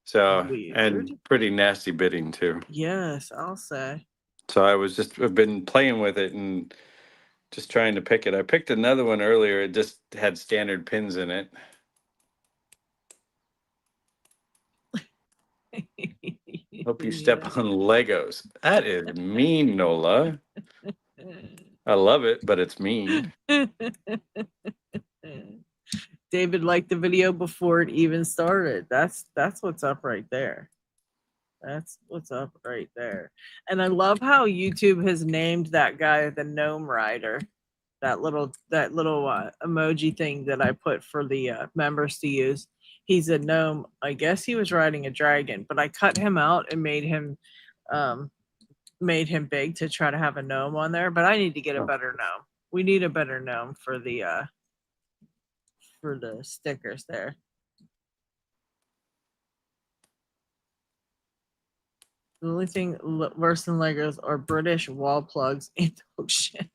So, weird. and pretty nasty bidding too. Yes, I'll say. So I've been playing with it and just trying to pick it. I picked another one earlier. It just had standard pins in it. Hope you step on Legos. That is mean, Nola. I love it, but it's mean. David liked the video before it even started. That's what's up right there. That's what's up right there. And I love how YouTube has named that guy the Gnome Rider. That little emoji thing that I put for the members to use. He's a gnome. I guess he was riding a dragon, but I cut him out and made him big to try to have a gnome on there. But I need to get a better gnome. We need a better gnome for the stickers there. The only thing worse than Legos are British wall plugs and dog shit.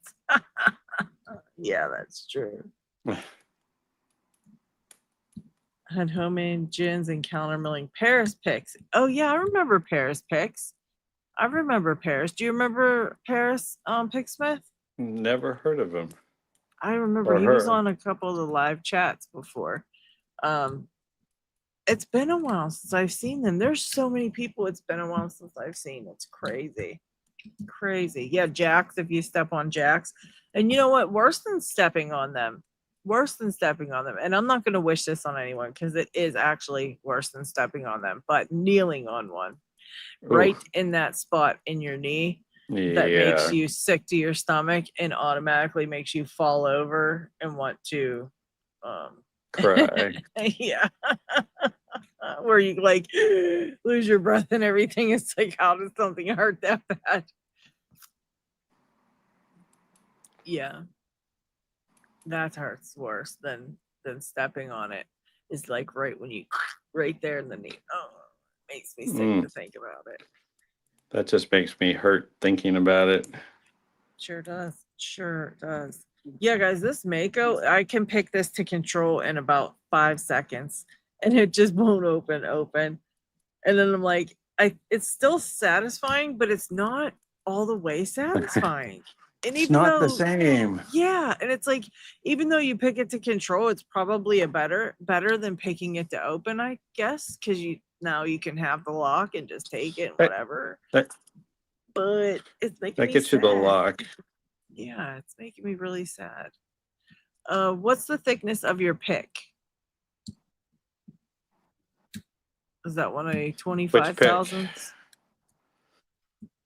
Yeah, that's true. Had homemade gins and countermilling Paris picks. Oh yeah, I remember Paris picks. I remember Paris. Do you remember Paris Picksmith? Never heard of him. I remember Or he was her. on a couple of the live chats before. It's been a while since I've seen them. There's so many people it's been a while since I've seen. It's crazy. Crazy. Yeah, jacks, if you step on jacks. And you know what? Worse than stepping on them. Worse than stepping on them. And I'm not going to wish this on anyone because it is actually worse than stepping on them. But kneeling on one right in that spot in your knee that makes you sick to your stomach and automatically makes you fall over and want to cry. Yeah. Where you like lose your breath and everything. It's like, how does something hurt that bad? Yeah. That hurts worse than stepping on it. It's like right when you right there in the knee. Oh, it makes me sick to think about it. That just makes me hurt thinking about it. Sure does. Sure does. Yeah, guys, this Mako, I can pick this to control in about 5 seconds and it just won't open. And then I'm like, it's still satisfying, but it's not all the way satisfying. And It's even not the though, same. yeah, and it's like, even though you pick it to control, it's probably a better than picking it to open, I guess, because you can have the lock and just take it, That, whatever. that, But it's making that me gets you the sad. lock. Yeah, it's making me really sad. What's the thickness of your pick? Is that one a Which pick? 25,000ths?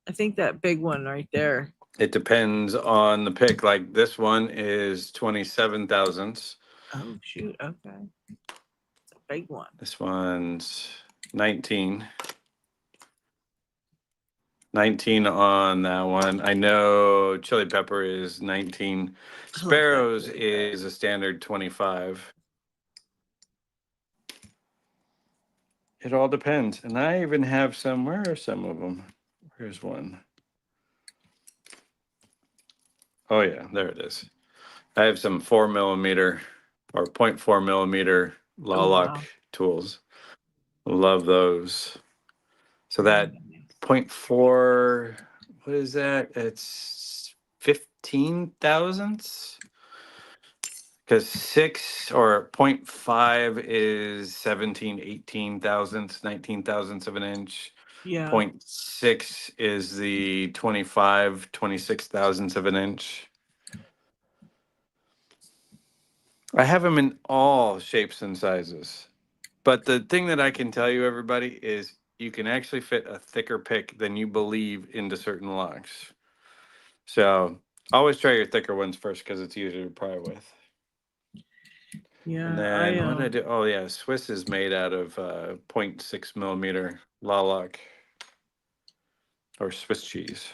I think that big one right there. It depends on the pick. Like this one is 27 thousandths. Oh shoot, okay. It's a big one. This one's 19. 19 on that one. I know chili pepper is 19. I like that Sparrows chili is a standard 25. It all depends. And I even have some, where are some of them? Here's one. Oh yeah, there it is. I have some 4mm or 0.4mm law Oh lock wow. tools. Love those. So Very that nice. 0.4, what is that? It's 15 thousandths. Because 6 or 0.5 is 17, 18 thousandths, 19 thousandths of an inch. Yeah. 0.6 is the 25, 26 thousandths of an inch. I have them in all shapes and sizes. But the thing that I can tell you, everybody, is you can actually fit a thicker pick than you believe into certain locks. So always try your thicker ones first because it's easier to pry with. And Yeah. then what did I do? Oh yeah, Swiss is made out of 0.6mm law lock or Swiss cheese.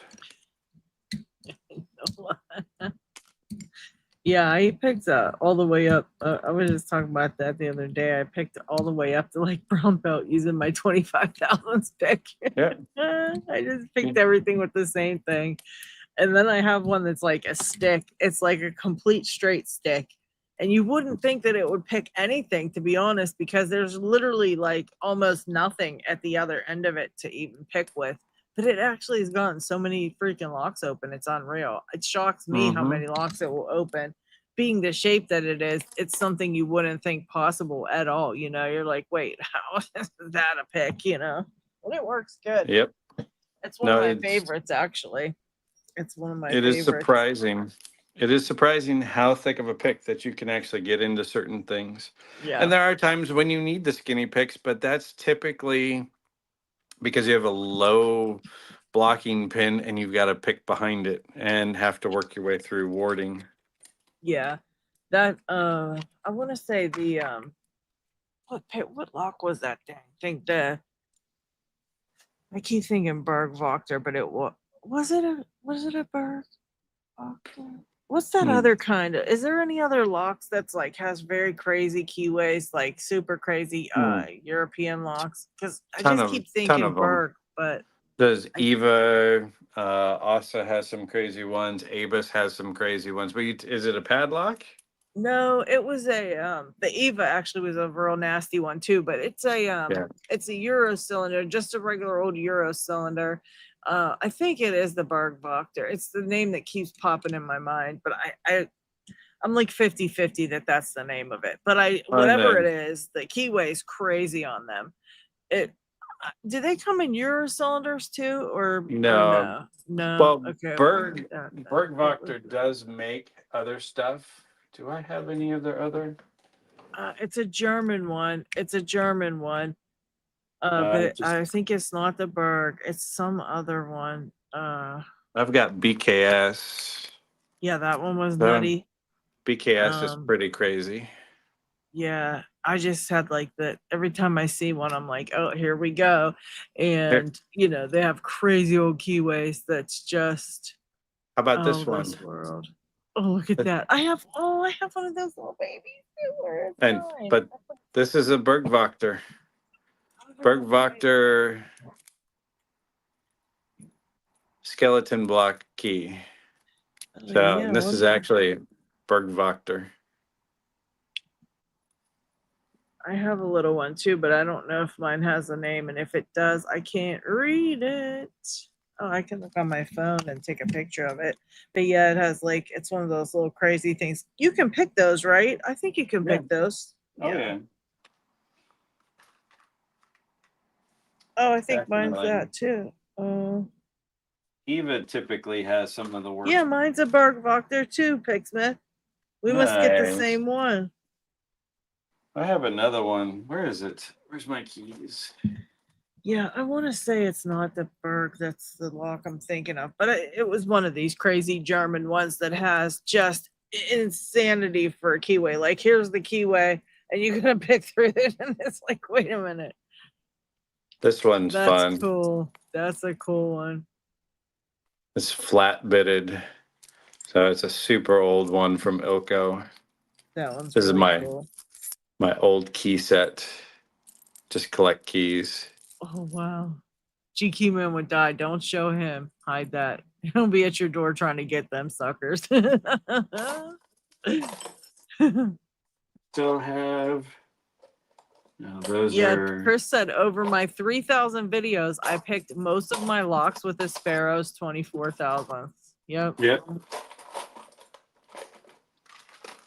Yeah, I picked all the way up. I was just talking about that the other day. I picked all the way up to like brown belt using my 25,000 pick. Yeah. I just picked everything with the same thing. And then I have one that's like a stick. It's like a complete straight stick. And you wouldn't think that it would pick anything, to be honest, because there's literally like almost nothing at the other end of it to even pick with. But it actually has gotten so many freaking locks open. It's unreal. It shocks me how many locks it will open. Being the shape that it is, it's something you wouldn't think possible at all. You're like, wait, how is that a pick? And it works good. Yep. It's one of No, my favorites, actually. It's one of my it is favorites. surprising. It is surprising how thick of a pick that you can actually get into certain things. Yeah. And there are times when you need the skinny picks, but that's typically because you have a low blocking pin and you've got to pick behind it and have to work your way through warding. Yeah. That I want to say the what lock was that thing? I think I keep thinking Berg Voctor, but was it a Berg Voctor? What's that Hmm. other kind of? Is there any other locks that's like has very crazy keyways, like super crazy European locks? Because I just keep Ton thinking of them. Berg, but Does I Eva Asa has some crazy ones? Abus has some crazy ones. But is it a padlock? no, it was the Eva actually was a real nasty one too, but Yeah. it's a Euro cylinder, just a regular old Euro cylinder. I think it is the Berg Voctor. It's the name that keeps popping in my mind, but I'm like 50-50 that that's the name of it. But And whatever it then is, the keyway's crazy on them. It do they come in Euro cylinders too, or no. no? No. Well, Okay. Berg That Voctor does make other stuff. Do I have any of their other? it's a German one. It's a German one. But Just I think it's not the Berg. It's some other one. I've got BKS. Yeah, that one was That one, nutty. BKS is Um, pretty crazy. yeah, I just had like that every time I see one, I'm like, oh, here we go. Here, And they have crazy old keyways that's just how about oh this one? this world. Oh, look at that. I have one of those little babies too. Where is mine? But this is a Berg Voctor. Berg Voctor skeleton block key. So Yeah, this is actually Bergwachter. I have a little one too, but I don't know if mine has a name, and if it does, I can't read it. Oh, I can look on my phone and take a picture of it. But yeah, it has like, it's one of those little crazy things. You can pick those, right? I think you can pick those. Oh yeah. Oh, I think mine's Definitely. that too. Eva typically has some of the worst. Yeah, mine's a Bergwachter too, Picksmith. We must get the Nice. same one. I have another one. Where is it? Where's my keys? Yeah, I want to say it's not the Berg. That's the lock I'm thinking of, but it was one of these crazy German ones that has just insanity for a keyway. Like, here's the keyway, and you're gonna pick through it, and it's like, wait a minute. This one's That's fun. cool. That's a cool one. It's flat bitted. So it's a super old one from Ilko. That one's This really is cool. my old key set. Just collect keys. Oh wow. G Keyman would die. Don't show him. Hide that. He'll be at your door trying to get them suckers. Still have. No, those Yeah, are. Chris said over my 3,000 videos, I picked most of my locks with the Sparrows 24,000. Yep. Yep.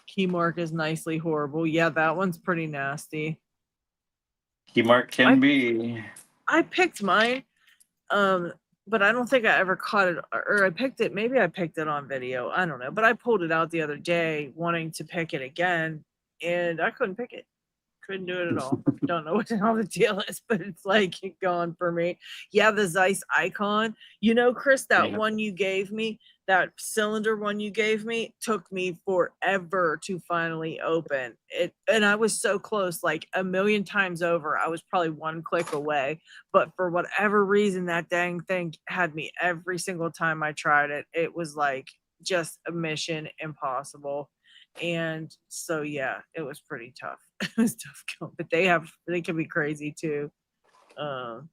Key mark is nicely horrible. Yeah, that one's pretty nasty. Key mark can be. I picked mine, but I don't think I ever caught it, or I picked it. Maybe I picked it on video. I don't know, but I pulled it out the other day, wanting to pick it again, and I couldn't pick it. Couldn't do it at all. Don't know what the hell the deal is, but it's like gone for me. Yeah, the Zeiss icon. You know, Chris, that one you gave me, that cylinder one you gave me, took me forever to finally open it. And I was so close, like a million times over. I was probably one click away. But for whatever reason, that dang thing had me every single time I tried it. It was like just a mission impossible. And so yeah, it was pretty tough. It was tough going, but they can be crazy too. I'm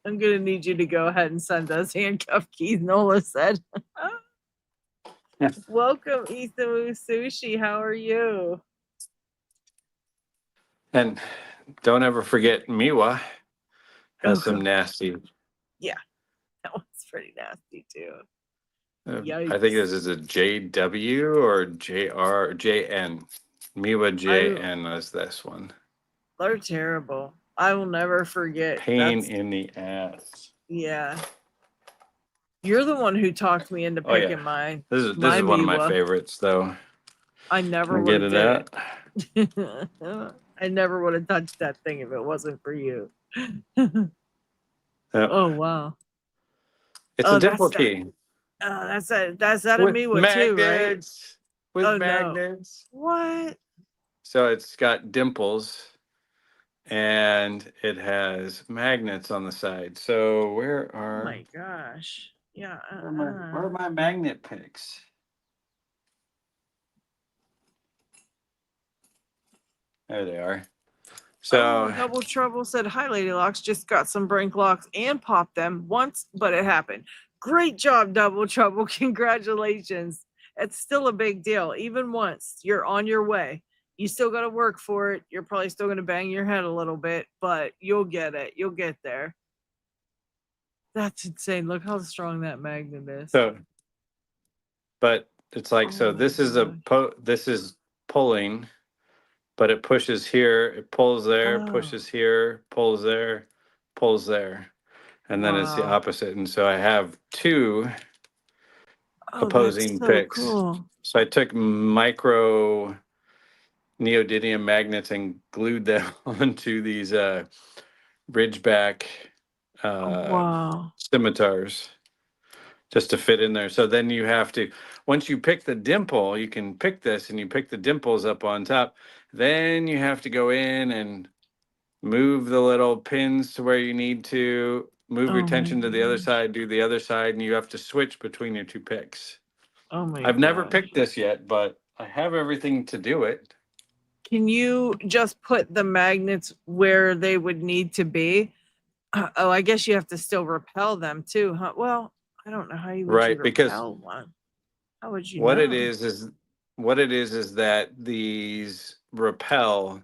gonna need you to go ahead and send us handcuff keys, Nola said. Welcome, Isamu Sushi. How are you? And don't ever forget Miwa has some God. nasty. Yeah, that one's pretty nasty too. I think this is a JW or JR JN. Miwa JN is this one. They're terrible. I will never forget. Pain in the ass. Yeah. You're the one who talked me into picking mine. This is one of my favorites, though. I never would have did it. I never would have touched that thing if it wasn't for you. Oh wow! It's a dimple key. That's that of me with too, right? With magnets. No. What? So it's got dimples, and it has magnets on the side. So where are? Oh my gosh! Yeah. Where are my magnet picks? There they are. So Double Trouble said, "Hi, Lady Locks. Just got some brink locks and popped them once, but it happened. Great job, Double Trouble. Congratulations. It's still a big deal. Even once you're on your way, you still got to work for it. You're probably still going to bang your head a little bit, but you'll get it. You'll get there. That's insane. Look how strong that magnet is. So, but it's like, so this is this is pulling, but it pushes here, it pulls there, pushes here, pulls there, pulls there. And then it's the opposite. And so I have two opposing picks. Cool. So I took micro neodymium magnets and glued them onto these Ridgeback scimitars just to fit in there. So then you have to, once you pick the dimple, you can pick this and you pick the dimples up on top. Then you have to go in and move the little pins to where you need to, move your attention to the other side, do the other side, and you have to switch between your two picks. Oh my I've never picked this yet, but I have everything to do it. Can you just put the magnets where they would need to be? Oh, I guess you have to still repel them too, huh? Well, I don't know how you would repel one. How would you What it know? is that these repel.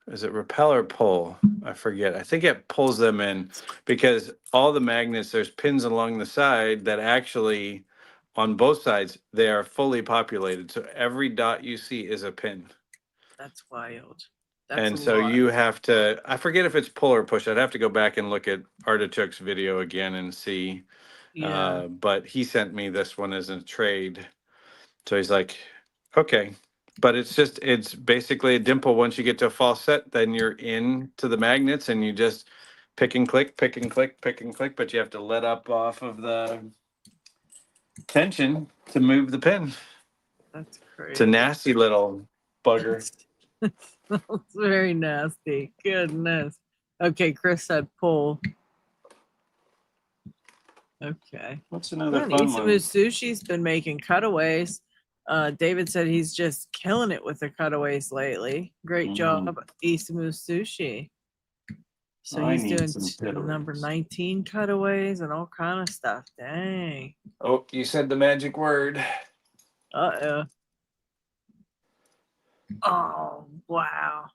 Is it repel or pull? I forget. I think it pulls them in because all the magnets, there's pins along the side that actually, on both sides, they are fully populated. So every dot you see is a pin. That's wild. That's a And so lot. you have to, I forget if it's pull or push. I'd have to go back and look at Artichoke's video again and see. Yeah. But he sent me this one as a trade. So he's like, okay. But it's basically a dimple. Once you get to a false set, then you're into the magnets and you just pick and click, pick and click, pick and click. But you have to let up off of the tension to move the pin. That's It's a crazy. nasty little bugger. That's very nasty. Goodness. Okay, Chris said pull. Okay. What's another Man, fun Isamu one? Sushi's been making cutaways. David said he's just killing it with the cutaways lately. Great job, Isamu Sushi. So I he's need doing some number cutaways. 19 cutaways and all kind of stuff. Dang. Oh, you said the magic word. Uh-oh. Oh, wow.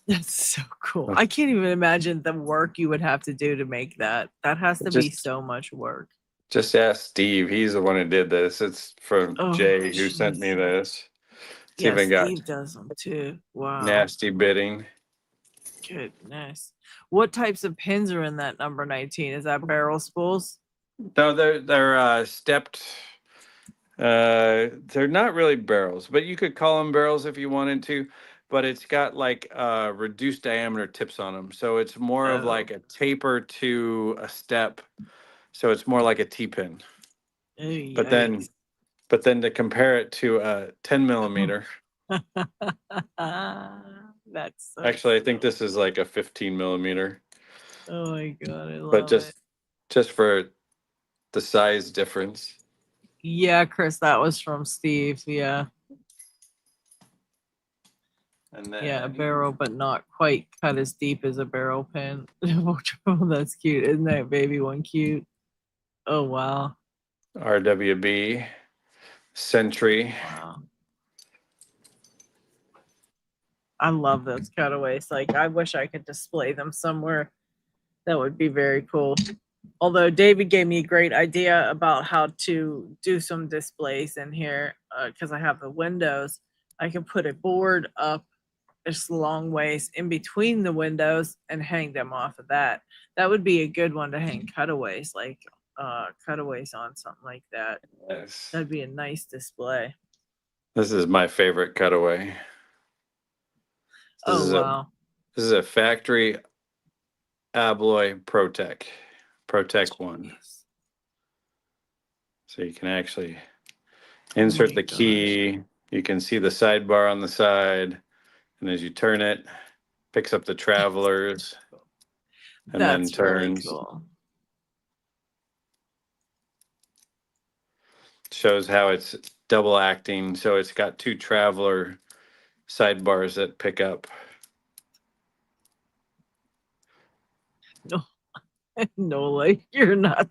That's so cool. I can't even imagine the work you would have to do to make that. That has to be Just so much work. just ask Steve. He's the one who did this. It's from Oh, Jay who sent me jeez. this. It's Yeah, even got Steve does them too. Wow. nasty bitting. Goodness. What types of pins are in that number 19? Is that barrel spools? No, they're stepped. They're not really barrels, but you could call them barrels if you wanted to. But it's got like reduced diameter tips on them, so it's more of Oh, like a taper to a step. So it's more like a T-pin. oh But yikes. then, but then to compare it to a 10 millimeter. That's so Actually, I think silly. this is like a 15 millimeter, Oh my god, I but love it. just for the size difference. Yeah, Chris, that was from Steve. Yeah. And Yeah, a then barrel, but not quite cut as deep as a barrel pin. Oh, that's cute. Isn't that baby one cute? Oh wow. RWB, Sentry. Wow. I love those cutaways. Like I wish I could display them somewhere. That would be very cool. Although David gave me a great idea about how to do some displays in here because I have the windows. I can put a board up just long ways in between the windows and hang them off of that. That would be a good one to hang cutaways, like cutaways on something like that. Yes. That'd be a nice display. This is my favorite cutaway. This Oh is a wow. this is a factory Abloy Protec 1. Jeez. So you can actually Oh insert my the gosh. key. You can see the sidebar on the side, and as you turn it, picks up the travelers and then That's really turns. cool. Shows how it's double acting. So it's got two traveler sidebars that pick up. No, no, like you're nuts.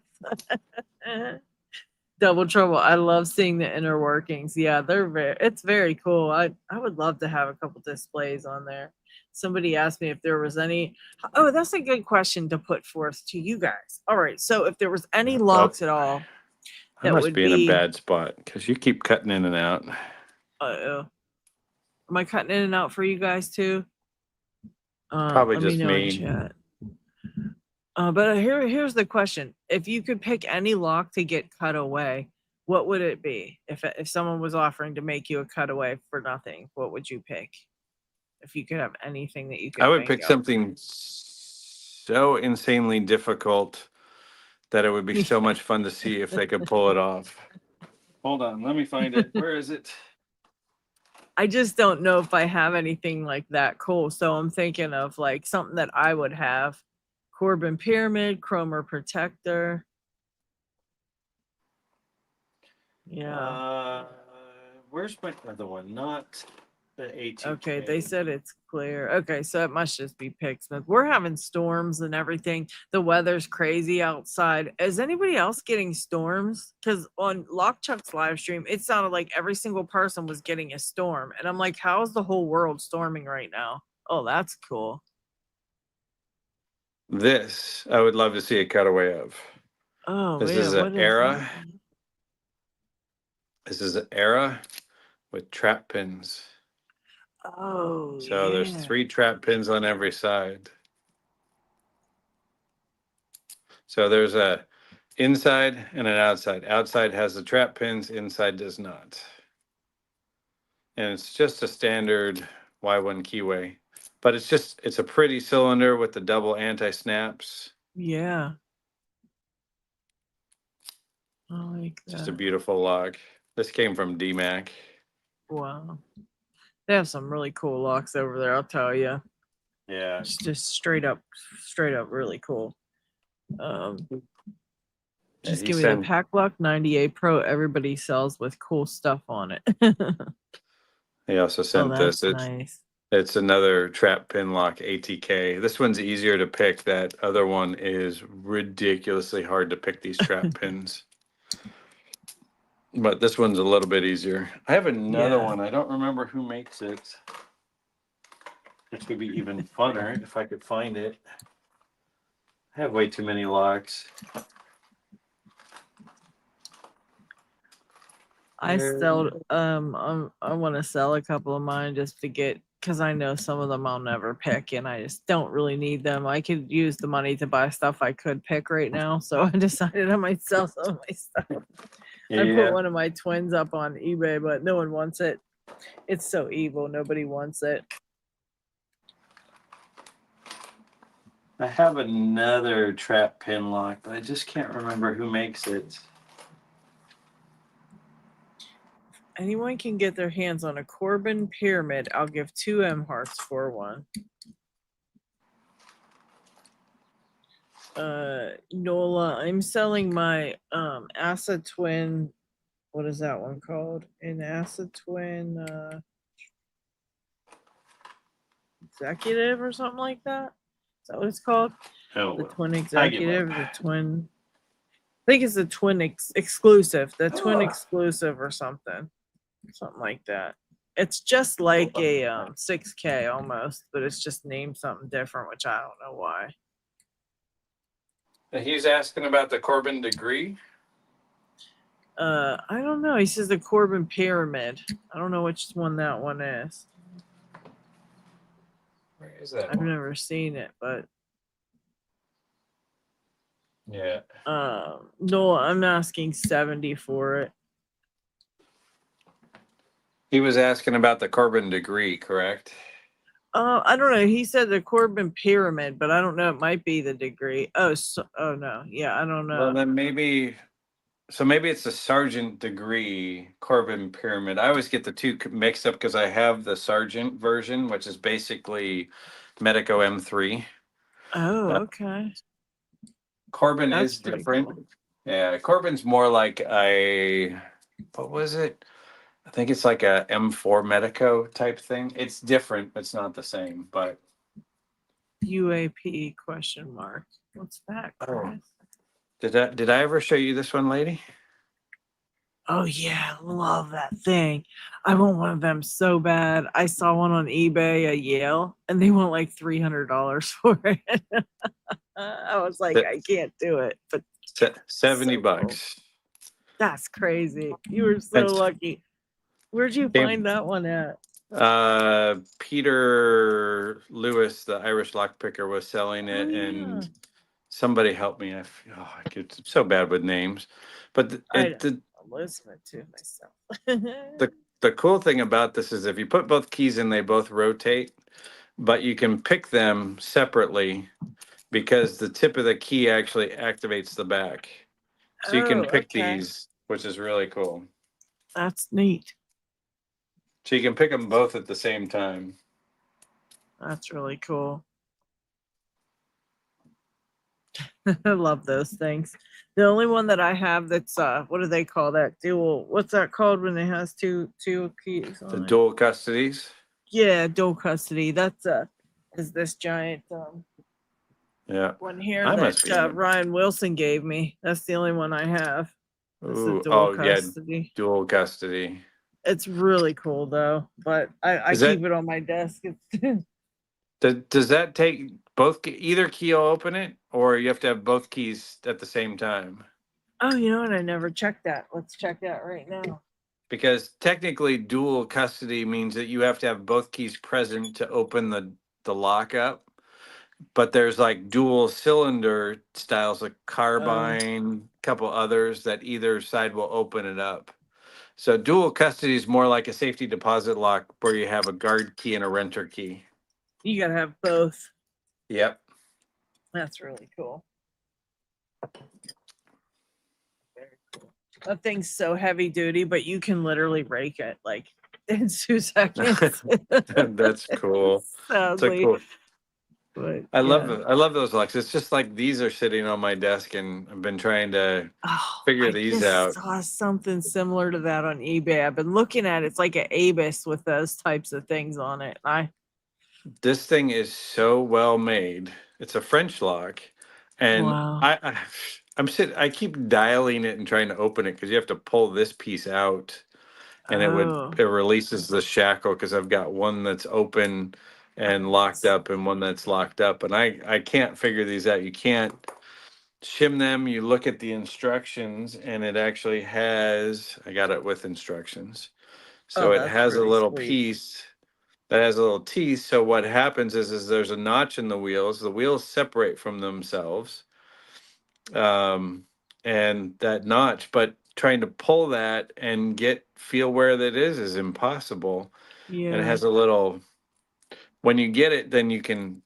Double Trouble. I love seeing the inner workings. Yeah, it's very cool. I would love to have a couple displays on there. Somebody asked me if there was any. Oh, that's a good question to put forth to you guys. All right, so if there was any Oh, locks at all I that must would be in a be, bad spot because you keep cutting in and out. am I cutting in and out for you guys too? Probably Let me just know in me. chat. But here's the question: if you could pick any lock to get cut away, what would it be? If someone was offering to make you a cutaway for nothing, what would you pick? If you could have anything that you I could would think pick of. something so insanely difficult that it would be so much fun to see if they could pull it off. Hold on, let me find it. Where is it? I just don't know if I have anything like that cool. So I'm thinking of like something that I would have. Corbin Pyramid, Chromer Protector. Yeah. Where's my other one? Not The ATK. Okay, they said it's clear. Okay, so it must just be Picksmith. We're having storms and everything. The weather's crazy outside. Is anybody else getting storms? Because on Lockchuck's live stream, it sounded like every single person was getting a storm. And I'm like, how is the whole world storming right now? Oh, that's cool. This I would love to see a cutaway of. Oh, This man, is an what is era. that? This is an era with trap pins. Oh, So there's yeah. 3 trap pins on every side. So there's a inside and an outside. Outside has the trap pins, inside does not. And it's just a standard Y1 keyway. But it's a pretty cylinder with the double anti-snaps. Yeah. I like Just a that. beautiful lock. This came from DMAC. Wow. They have some really cool locks over there, I'll tell you. Yeah. It's just straight up really cool. Just give me the Pack Lock 98 Pro everybody sells with cool stuff on it. He also Oh, sent that's this. nice. It's another trap pin lock ATK. This one's easier to pick. That other one is ridiculously hard to pick these trap pins. But this one's a little bit easier. I have another Yeah. one. I don't remember who makes it. This would be even funner if I could find it. I have way too many locks. I still I want to sell a couple of mine just to get, because I know some of them I'll never pick and I just don't really need them. I could use the money to buy stuff I could pick right now, so I decided I might sell some of my stuff. I put one of my twins up on eBay, but no one wants it. It's so evil, nobody wants it. I have another trap pin lock, but I just can't remember who makes it. Anyone can get their hands on a Corbin Pyramid, I'll give 2 M hearts for one. Nola, I'm selling my Acid Twin. What is that one called? An Acid Twin Executive or something like that? Is that what it's called? Oh, The Twin I Executive, give the up. Twin. I think it's the Twin Exclusive, the Twin Exclusive or something like that. It's just like a 6K almost, but it's just named something different, which I don't know why. He's asking about the Corbin degree. I don't know. He says the Corbin Pyramid. I don't know which one that one is. Where is that I've one? never seen it, but Yeah. no, I'm asking 70 for it. He was asking about the Corbin degree, correct? I don't know. He said the Corbin Pyramid, but I don't know. It might be the degree. Oh, oh no. Yeah, I don't know. Well, then maybe it's the Sergeant degree Corbin Pyramid. I always get the two mixed up because I have the Sergeant version, which is basically Medico M3. Oh, okay. Corbin That's is pretty different. cool. Yeah, Corbin's more like what was it? I think it's like a M4 Medico type thing. It's different, but it's not the same. But UAP question mark. What's that, Chris? Did I ever show you this one, lady? Oh yeah, love that thing. I want one of them so bad. I saw one on eBay, a Yale, and they want like $300 for it. I was like, I can't do it. But $70. Cool. That's crazy. You were so lucky. Where'd you find that one at? Peter Lewis, the Irish lockpicker, was selling it, and somebody helped me. I'm so bad with names, but I'm listening to myself. The cool thing about this is if you put both keys in, they both rotate, but you can pick them separately because the tip of the key actually activates the back. So you can pick these, which is really cool. That's neat. So you can pick them both at the same time. That's really cool. I love those things. The only one that I have that's what do they call that? Dual. What's that called when it has two keys on The it? dual custodies. Yeah, dual custody. That's is this giant Yeah. one here I must be in that it. Ryan Wilson gave me. That's the only one I have. It's the Ooh, dual oh yeah, custody. dual custody. It's really cool though, but I Is keep that it on my desk. It's does that take both either key will open it, or you have to have both keys at the same time? oh, you know what? I never checked that. Let's check that right now. Because technically dual custody means that you have to have both keys present to open the lock up. But there's like dual cylinder styles like Oh, carbine, couple others that either side will open it up. So dual custody is more like a safety deposit lock where you have a guard key and a renter key. you gotta have both. Yep. That's really cool. Very cool. That thing's so heavy duty, but you can literally rake it like in 2 seconds. That's cool. It's a Sadly, cool. but I love yeah. it. I love those locks. It's just like these are sitting on my desk and I've been trying to Oh, figure I these just out. saw something similar to that on eBay. I've been looking at it. It's like an Abus with those types of things on it. This thing is so well made. It's a French lock, and Wow. I keep dialing it and trying to open it because you have to pull this piece out, and Oh, it releases the shackle because I've got one that's open and locked up and one that's locked up, and I can't figure these out. You can't shim them. You look at the instructions, and it actually has. I got it with instructions, oh, so it that's has a really little sweet. piece that has a little teeth. So what happens is there's a notch in the wheels. The wheels separate from themselves, um, and that notch. But trying to pull that and get feel where that is impossible. And it Yeah. has a little. When you get it, then you can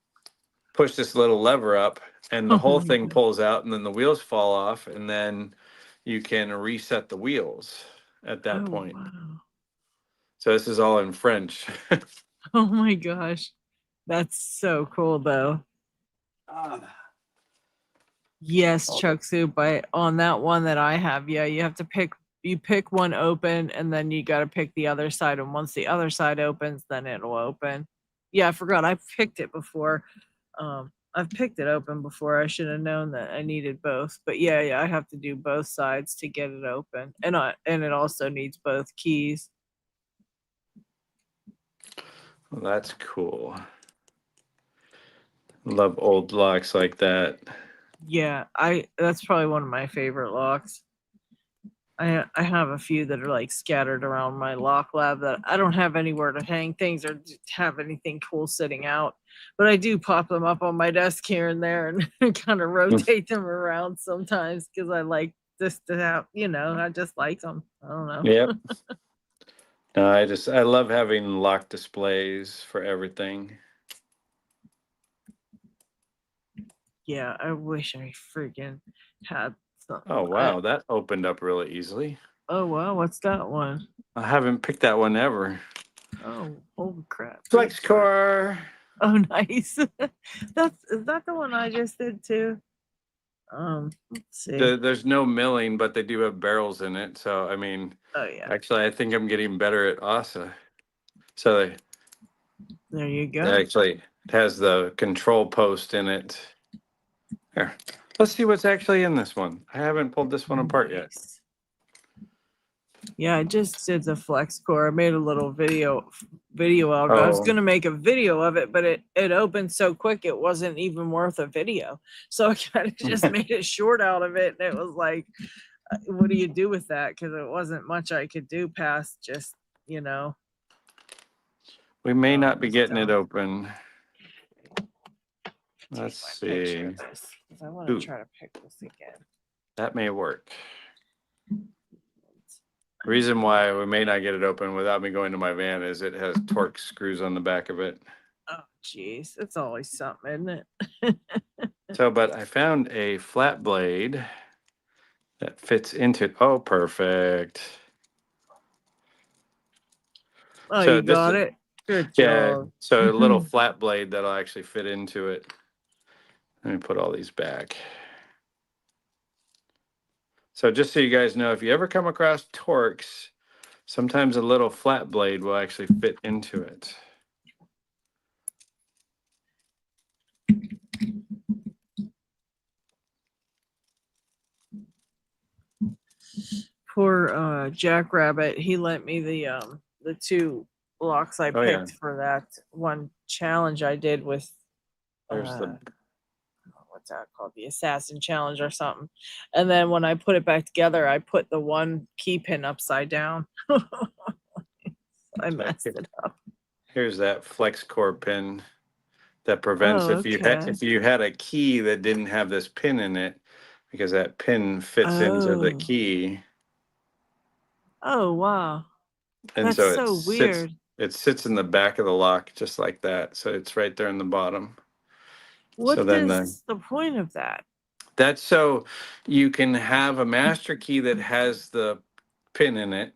push this little lever up, and the Oh whole my thing god. pulls out, and then the wheels fall off, and then you can reset the wheels at that Oh point. wow. So this is all in French. Oh my gosh. That's so cool though. Ah, Yes, all the Chuck Soup. On that one that I have, yeah, you pick one open and then you gotta pick the other side. And once the other side opens, then it'll open. Yeah, I forgot. I picked it before. I've picked it open before. I should have known that I needed both. But yeah, I have to do both sides to get it open. And it also needs both keys. Well, that's cool. Love old locks like that. Yeah, I that's probably one of my favorite locks. I have a few that are like scattered around my lock lab that I don't have anywhere to hang things or have anything cool sitting out. But I do pop them up on my desk here and there and kind of rotate them around sometimes because I like this to have, I just like them. I don't know. Yep. No, I love having lock displays for everything. Yeah, I wish I freaking had something. Oh wow, that opened up really easily. Oh wow, what's that one? I haven't picked that one ever. Oh, holy crap. Flex core. Oh, nice. Is that the one I just did too? Let's see. There's no milling, but they do have barrels in it. So I mean, Oh yeah, actually, I think I'm getting better at ASA. So there you they go. actually it has the control post in it. Here, let's see what's actually in this one. I haven't pulled this one apart yet. Nice. Yeah, I just did the flex core. I made a little video out of it. I was Oh, gonna make a video of it, but it opened so quick it wasn't even worth a video. So I kind of just made a short out of it, and it was like, what do you do with that? Because it wasn't much I could do past just we may not be just getting it dump. open. Take Let's my picture see. of this because I want to Ooh, try to pick this again. that may work. Reason why we may not get it open without me going to my van is it has torque screws on the back of it. Oh, jeez, it's always something, isn't it? So, but I found a flat blade that fits into it. Oh, perfect. Oh, So you this got is, it. Good yeah, job. so a little flat blade that'll actually fit into it. Let me put all these back. So just so you guys know, if you ever come across Torx, sometimes a little flat blade will actually fit into it. Poor Jackrabbit, he lent me the 2 locks I Oh, yeah. picked for that one challenge I did with There's the what's that called? The Assassin Challenge or something. And then when I put it back together, I put the one key pin upside down. I messed it up. here's that flex core pin that prevents Oh, if okay. you had a key that didn't have this pin in it, because that pin fits into the Oh. key, Oh, wow. and That's so so weird. it sits in the back of the lock just like that. So it's right there in the bottom. So What then is the point of that? that's so you can have a master key that has the pin in it,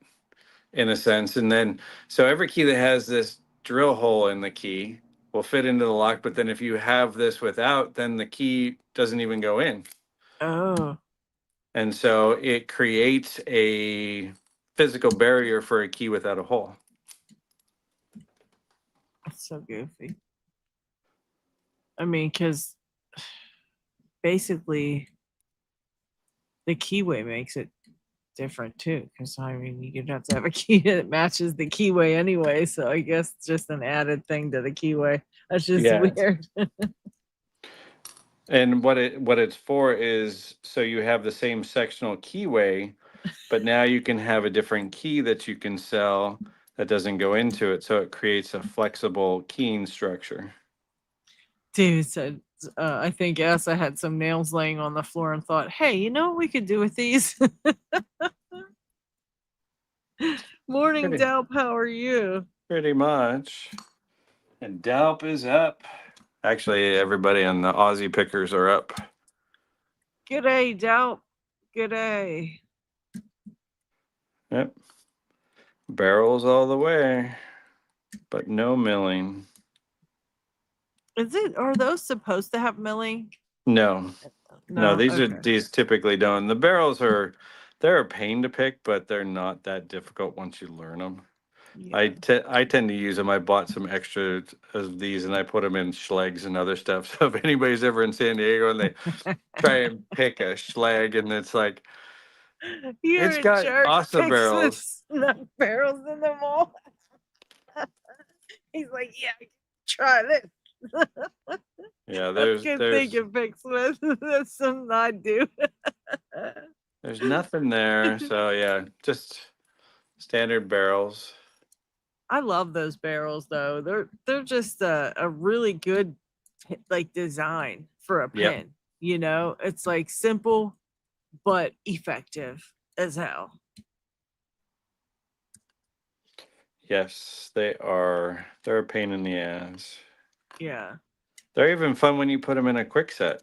in a sense, and then so every key that has this drill hole in the key will fit into the lock. But then if you have this without, then the key doesn't even go in. Oh, And so it creates a physical barrier for a key without a hole. that's so goofy. I mean, because basically the keyway makes it different too. Because I mean, you'd have to have a key that matches the keyway anyway. So I guess it's just an added thing to the keyway. That's just Yeah. weird. And what it's for is so you have the same sectional keyway, but now you can have a different key that you can sell that doesn't go into it. So it creates a flexible keying structure. Dude said, I think Asa had some nails laying on the floor and thought, hey, you know what we could do with these? Morning, Pretty, Delp. How are you? pretty much. And Dalp is up. Actually, everybody on the Aussie pickers are up. G'day, Delp. G'day. Yep. Barrels all the way, but no milling. Are those supposed to have milling? No, no, Okay. these typically don't. The barrels they're a pain to pick, but they're not that difficult once you learn them. Yeah. I tend to use them. I bought some extra of these and I put them in schlegs and other stuff. So if anybody's ever in San Diego and they try and pick a schleg and it's like, You're it's in got charge. Asa Picks with barrels. snuff barrels in them all. He's like, yeah, try this. Yeah, That's good thinking, Picksmith. That's something I do. there's nothing there. So yeah, just standard barrels. I love those barrels though. They're just a really good like design for a Yep. pin. You know, it's like simple but effective as hell. Yes, they are. They're a pain in the ass. Yeah. They're even fun when you put them in a quick set.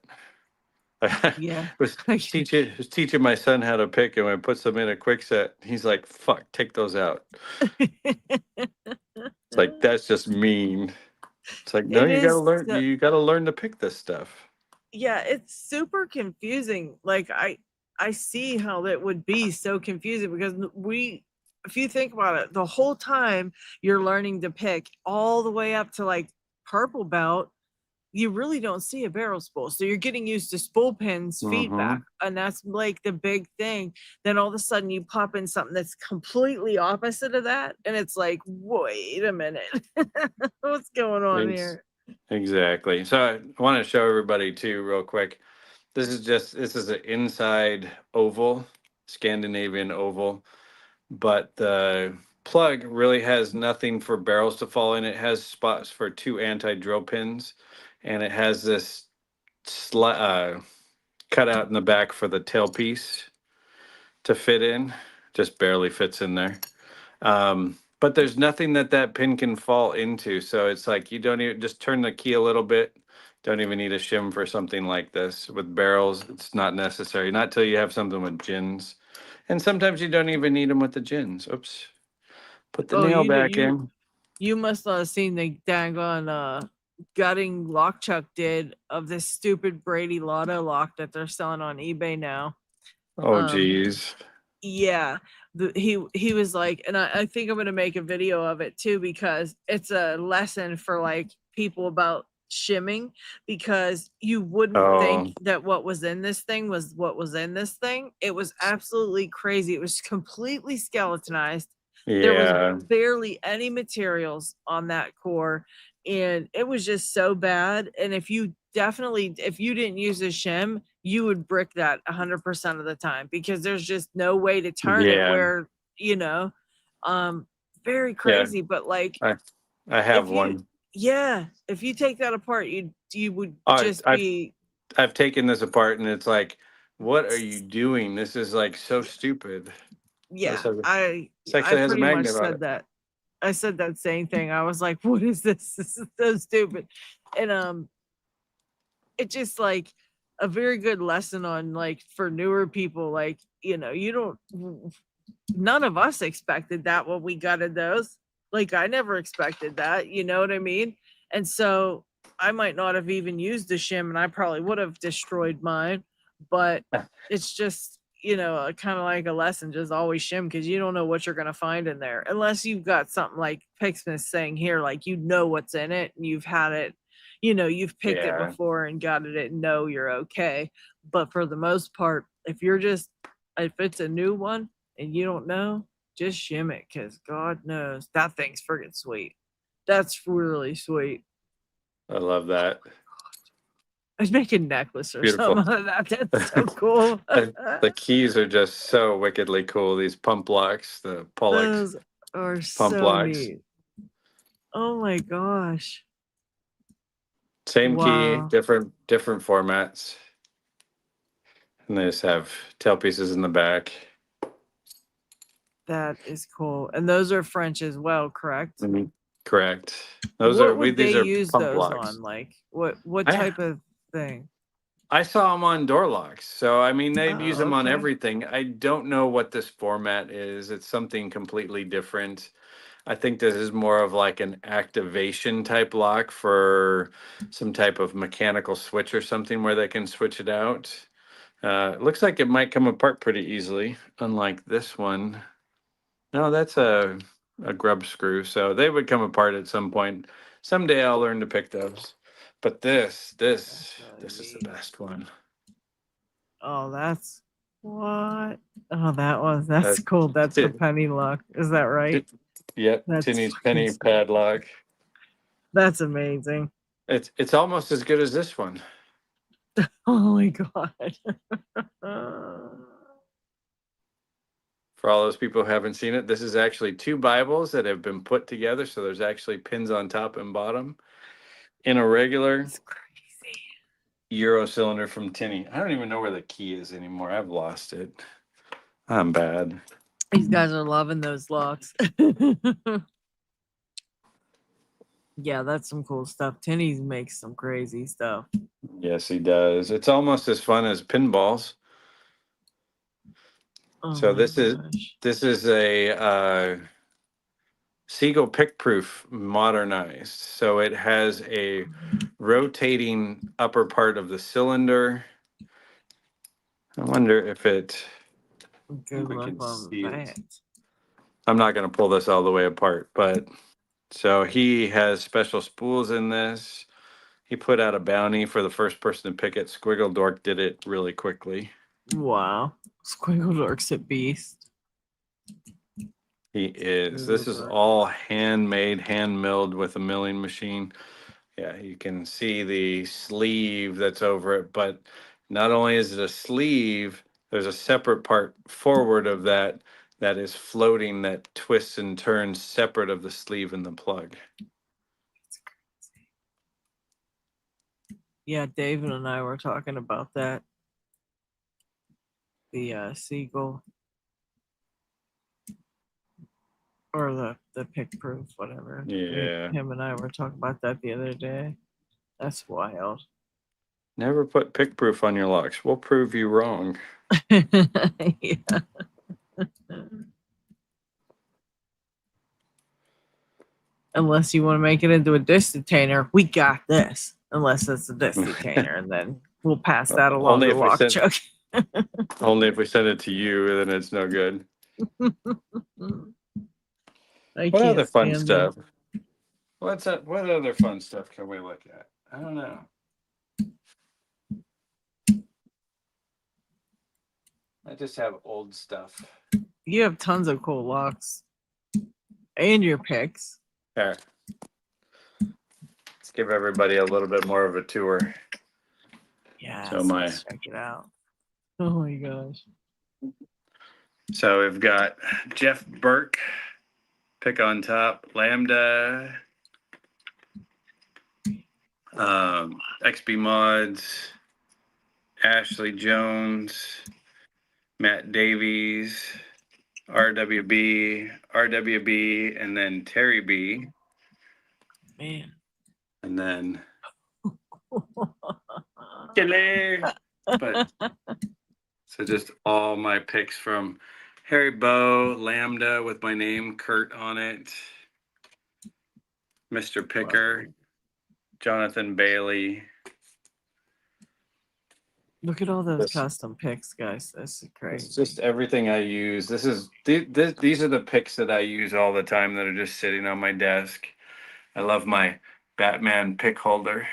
I Yeah. was teaching my son how to pick, and when I put them in a quick set, he's like, "Fuck, take those out." It's like that's just mean. It's like, no, It is. you gotta learn to pick this stuff. Yeah, it's super confusing. Like I see how that would be so confusing because if you think about it, the whole time you're learning to pick all the way up to like purple belt, you really don't see a barrel spool. So you're getting used to spool pins feedback, and that's like the big thing. Then all of a sudden you pop in something that's completely opposite of that, and it's like, wait a minute, what's going on here? Exactly. So I want to show everybody too, real quick. This is an inside oval, Scandinavian oval, but the plug really has nothing for barrels to fall in. It has spots for 2 anti-drill pins, and it has this cut out in the back for the tailpiece to fit in. Just barely fits in there. But there's nothing that pin can fall into. So it's like you don't even just turn the key a little bit. Don't even need a shim for something like this. With barrels, it's not necessary. Not till you have something with gins. And sometimes you don't even need them with the gins. Oops. Put the Oh, nail back in. you must not have seen the dang on gutting lock Chuck did of this stupid Brady Lotto lock that they're selling on eBay now. Oh, geez. Yeah, he was like, and I think I'm gonna make a video of it too because it's a lesson for like people about shimming, because you wouldn't think Oh, that what was in this thing was what was in this thing. It was absolutely crazy. It was completely skeletonized. There was yeah, barely any materials on that core, and it was just so bad. And if you didn't use a shim, you would brick that 100% of the time, because there's just no way to turn it yeah, where, you know, um, very yeah. crazy. But like, I I have if you, one. yeah, if you take that apart, you would I just I've be, I've taken this apart, and it's like, what are you doing? This is like so stupid. yeah, This I actually has a pretty much magnet on said it. that. I said that same thing. I was like, what is this? This is so stupid. And it's just like a very good lesson on, like, for newer people, like, you don't, none of us expected that when we gutted those. Like, I never expected that, you know what I mean? And so I might not have even used the shim, and I probably would have destroyed mine. But it's just, kind of like a lesson, just always shim, because you don't know what you're going to find in there, unless you've got something like Picksmith saying here, like, what's in it, and you've had it, you've picked it Yeah, before and gutted it and know you're okay. But for the most part, if it's a new one and you don't know, just shim it, because God knows that thing's friggin' sweet. That's really sweet. I love that. I'd make a necklace or Beautiful. something out of that. That's so cool. And the keys are just so wickedly cool. These pump locks, the Pollock Those are pump so locks. neat. Oh my gosh. Same key, Wow. different formats. And they just have tailpieces in the back. That is cool. And those are French as well, correct? Mhm. Correct. What would they These are use pump those locks. on? Like, what I type of thing? I saw them on door locks. So I mean they'd use Oh, them on okay. everything. I don't know what this format is. It's something completely different. I think this is more of like an activation type lock for some type of mechanical switch or something where they can switch it out. It looks like it might come apart pretty easily, unlike this one. No, that's a grub screw, so they would come apart at some point. Someday I'll learn to pick those. But That's really this is the neat. best one. Oh, that's what? Oh, that's That, cool. That's the t- penny lock. Is that right? yep, That's Tinny's freaking penny sweet. padlock. That's amazing. It's almost as good as this one. Oh my God. For all those people who haven't seen it, this is actually two Bibles that have been put together. So there's actually pins on top and bottom in a regular It's crazy. Euro cylinder from Tinny. I don't even know where the key is anymore. I've lost it. I'm bad. These guys are loving those locks. Yeah, that's some cool stuff. Tinny makes some crazy stuff. Yes, he does. It's almost as fun as pinballs. Oh So my gosh. this is a Seagull pick proof modernized. So it has a rotating upper part of the cylinder. I wonder if Good we luck can on see it. that. I'm not going to pull this all the way apart, but so he has special spools in this. He put out a bounty for the first person to pick it. Squiggle Dork did it really quickly. Wow. Squiggle Dork's a beast. He is. Squiggle This is Dork. all handmade, hand milled with a milling machine. Yeah, you can see the sleeve that's over it, but not only is it a sleeve, there's a separate part forward of that that is floating that twists and turns separate of the sleeve and the plug. Yeah, David and I were talking about that. The Seagull, or the pick proof, whatever. Yeah. Him and I were talking about that the other day. That's wild. Never put pick proof on your locks. We'll prove you wrong. Yeah. Unless you want to make it into a disc detainer, we got this. Unless it's a disc detainer, and then we'll pass that along Only to if we Lock send Chuck. only if we send it to you, then it's no good. I What can't other fun stand them. stuff? What other fun stuff can we look at? I don't know. I just have old stuff. You have tons of cool locks. And your picks. Here. Let's give everybody a little bit more of a tour. Yeah, So let's check it out. Oh my gosh. So we've got Jeff Burke, pick on top, Lambda, XB Mods, Ashley Jones, Matt Davies, RWB, and then Terry B. Man. And then Killer. But so just all my picks from Harry Bow, Lambda with my name, Kurt on it, Mr. Picker, Jonathan Bailey. Look at all those custom picks, guys. This is crazy. It's just everything I use. These are the picks that I use all the time that are just sitting on my desk. I love my Batman pick holder.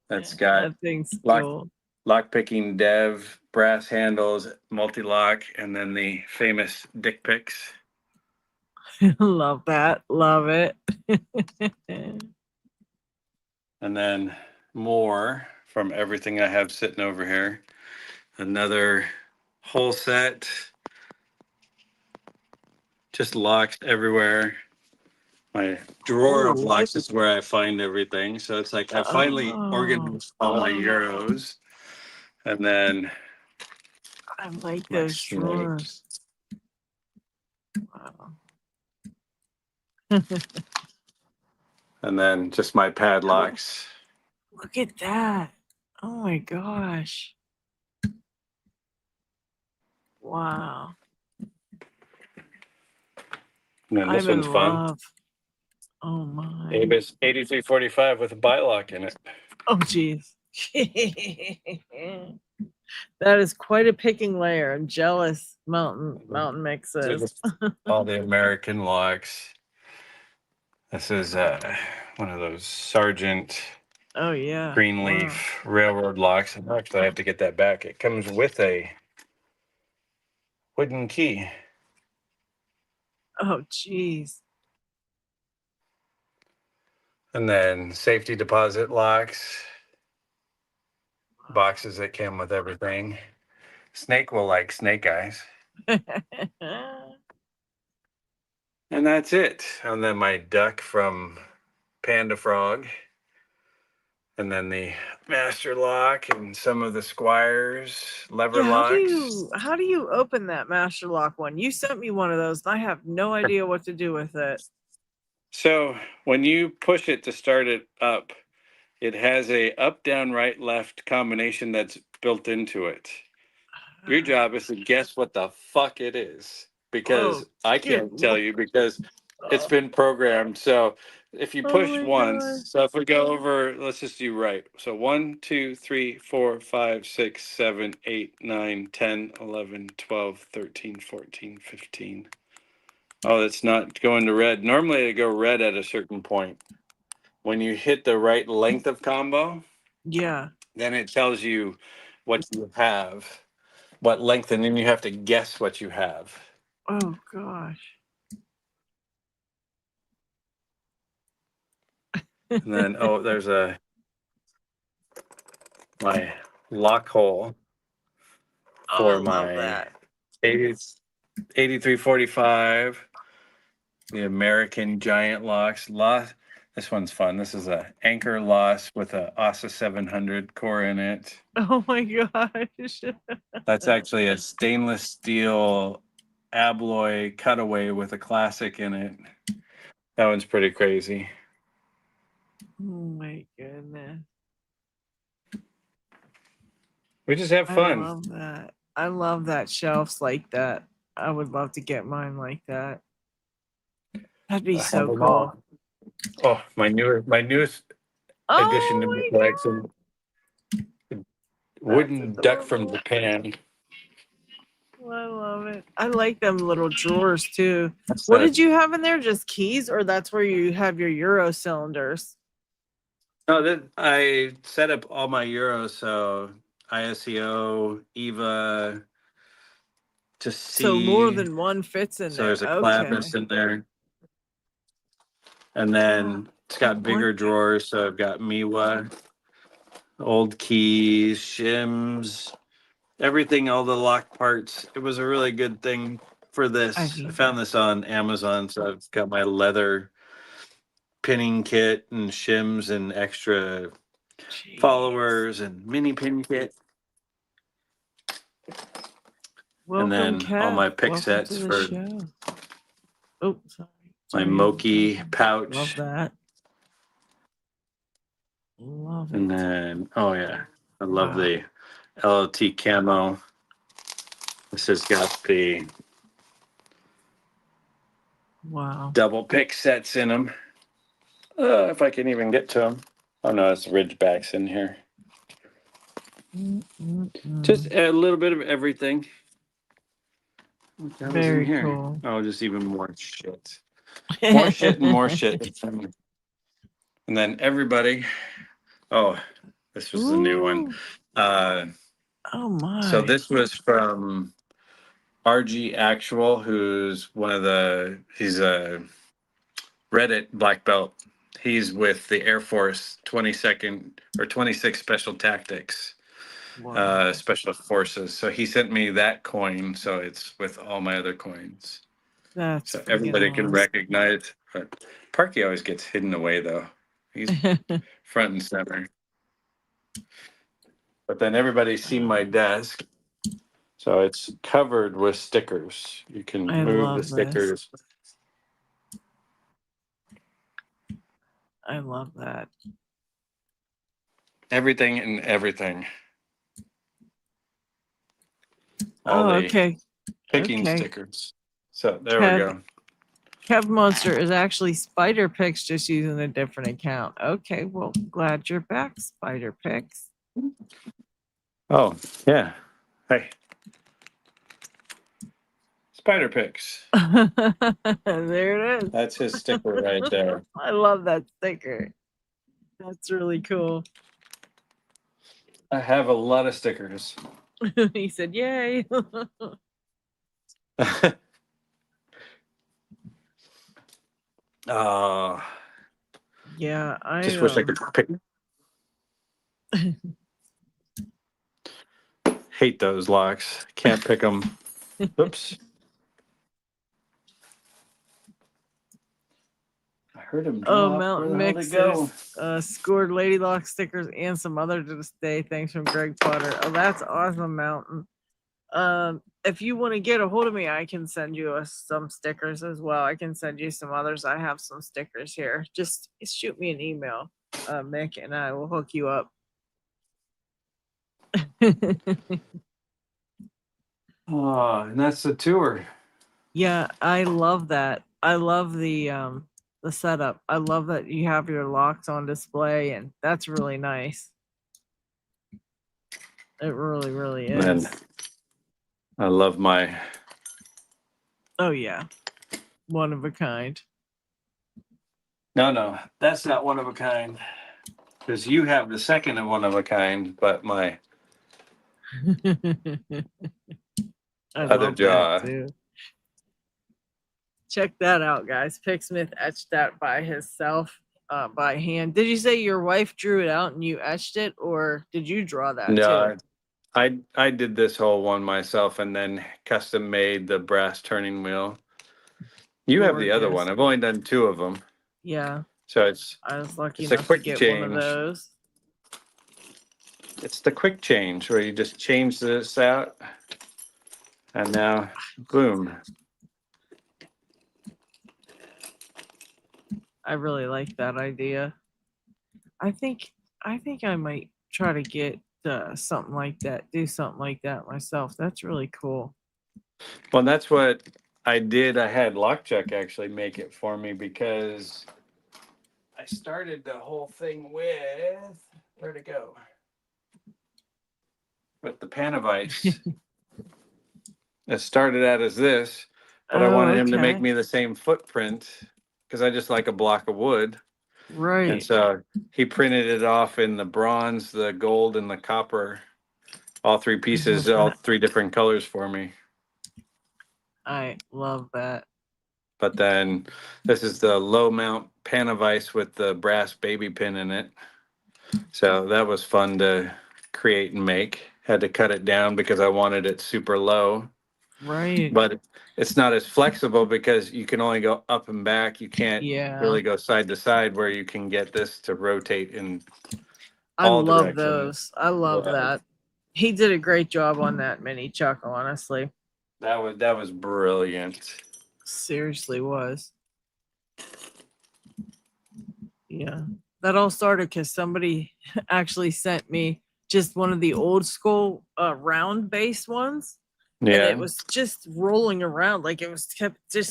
That's got that thing's cool. Lockpicking dev, brass handles, multi-lock, and then the famous dick picks. Love that. Love it. And then more from everything I have sitting over here. Another whole set. Just locks everywhere. My drawer of locks is where I find everything. So it's like I finally organized all my Euros. And then I like those drawers. Wow. And then just my padlocks. Look at that. Oh my gosh. Wow. And then this one's fun. Oh my. Avis 8345 with a bylock in it. Oh geez. That is quite a picking layer. I'm jealous. Mountain mixes. All the American locks. This is one of those Sargent. Oh yeah. Greenleaf railroad locks. Actually, I have to get that back. It comes with a wooden key. Oh geez. And then safety deposit locks. Boxes that came with everything. Snake will like snake eyes. And that's it. And then my duck from Panda Frog. And then the master lock and some of the Squires lever locks. How do you open that master lock one? You sent me one of those and I have no idea what to do with it. So when you push it to start it up, it has a up, down, right, left combination that's built into it. Your job is to guess what the fuck it is, because I can't tell you because it's been programmed. So if you push once, so if we go over, let's just do right. So 1, 2, 3, 4, 5, 6, 7, 8, 9, 10, 11, 12, 13, 14, 15. Oh, it's not going to red. Normally it go red at a certain point. When you hit the right length of combo, then it tells you what you have, what length, and then you have to guess what you have. Oh gosh. And then there's my lock hole for my 8345, the American Giant locks. This one's fun. This is a Anchor Loss with a ASA 700 core in it. Oh my gosh. That's actually a stainless steel Abloy Cutaway with a classic in it. That one's pretty crazy. Oh my goodness. We just have fun. I love that. I love that shelves like that. I would love to get mine like that. That'd be so cool. Oh, my newest addition to my collection. Wooden duck from Japan. I love it. I like them little drawers too. What did you have in there? Just keys, or that's where you have your Euro cylinders? No, that I set up all my euros, so ISEO, EVA, to So more C. than one fits in So there. there's a Okay. clavis in there. And Oh, then it's I got bigger want drawers. So I've got Miwa, old keys, shims, everything, all the lock parts. It was a really good thing for I this. I need found that. this on Amazon. So I've got my leather pinning kit and shims and extra Jeez. followers and mini pin kit. And Welcome, then all Kev. my pick Welcome to sets the for show. Oh, sorry. my Sorry, I'm Moki jumping. Love pouch. that. Love And it. then, oh yeah, I love Wow. the LOT camo. This has got the Wow. double pick sets in them. If I can even get to them. Oh no, it's Ridgebacks in here. Just Mm-mm-mm. a little bit of everything. What the hell is in Very here? cool. Oh, just even more shit. More shit and more shit. And then everybody. Oh, this was the new one. Ooh. Uh, Oh so my. this was from RG Actual, who's he's a Reddit black belt. He's with the Air Force 22nd or 26 Special Tactics, Wow. Special Forces. So he sent me that coin. So it's with all my other coins. That's So freaking everybody can awesome. recognize. But Parky always gets hidden away, though. He's front and center. But then everybody's seen my desk. So it's covered with stickers. You can I move the love this. stickers. I love that. Everything and everything. All Oh, the okay. picking Okay. stickers. So there we Kev go. Kev Monster is actually Spider Picks, just using a different account. Okay, well, glad you're back, Spider Picks. Oh, yeah. Hey, Spider Picks. There it is. That's his sticker right there. I love that sticker. That's really cool. I have a lot of stickers. He said, "Yay!" uh, Yeah, just wish I could pick. Hate those locks. Can't pick them. Oops. I heard him Oh, drop. Where Mountain the hell did Mix he go? says scored Lady Lock stickers and some other to this day. Thanks from Greg Potter. Oh, that's awesome, Mountain. If you want to get a hold of me, I can send you some stickers as well. I can send you some others. I have some stickers here. Just shoot me an email, Mick, and I will hook you up. Oh, and that's the tour. Yeah, I love that. I love the setup. I love that you have your locks on display, and that's really nice. It really, really And then is. I love my. Oh yeah, one of a kind. No, that's not one of a kind. Because you have the second of one of a kind, but my I other love that jaw. too. Check that out, guys. Picksmith etched that by himself, by hand. Did you say your wife drew it out and you etched it, or did you draw that too? No, I did this whole one myself and then custom made the brass turning wheel. You have the other one. Gorgeous. I've only done two of them. Yeah, So I was lucky it's a enough to quick get one of change. those. It's the quick change where you just change this out and now boom. I really like that idea. I think I might try to get something like that. Do something like that myself. That's really cool. Well, that's what I did. I had Lockchuck actually make it for me because I started the whole thing with where'd it go? With the Panavites. It started out as this, but I Oh, wanted him to make okay. me the same footprint because I just like a block of wood. And Right. so he printed it off in the bronze, the gold, and the copper, all three pieces, all three different colors for me. I love that. But then this is the low mount pan of ice with the brass baby pin in it. So that was fun to create and make. Had to cut it down because I wanted it super low. Right. But it's not as flexible because you can only go up and back. You can't Yeah. really go side to side where you can get this to rotate in I all love directions. those. I love Yeah, that. He did a great job on that mini Chuck, honestly. that was brilliant. Seriously was. Yeah. That all started because somebody actually sent me just one of the old school round base ones. And it Yeah, was just rolling around. Like it was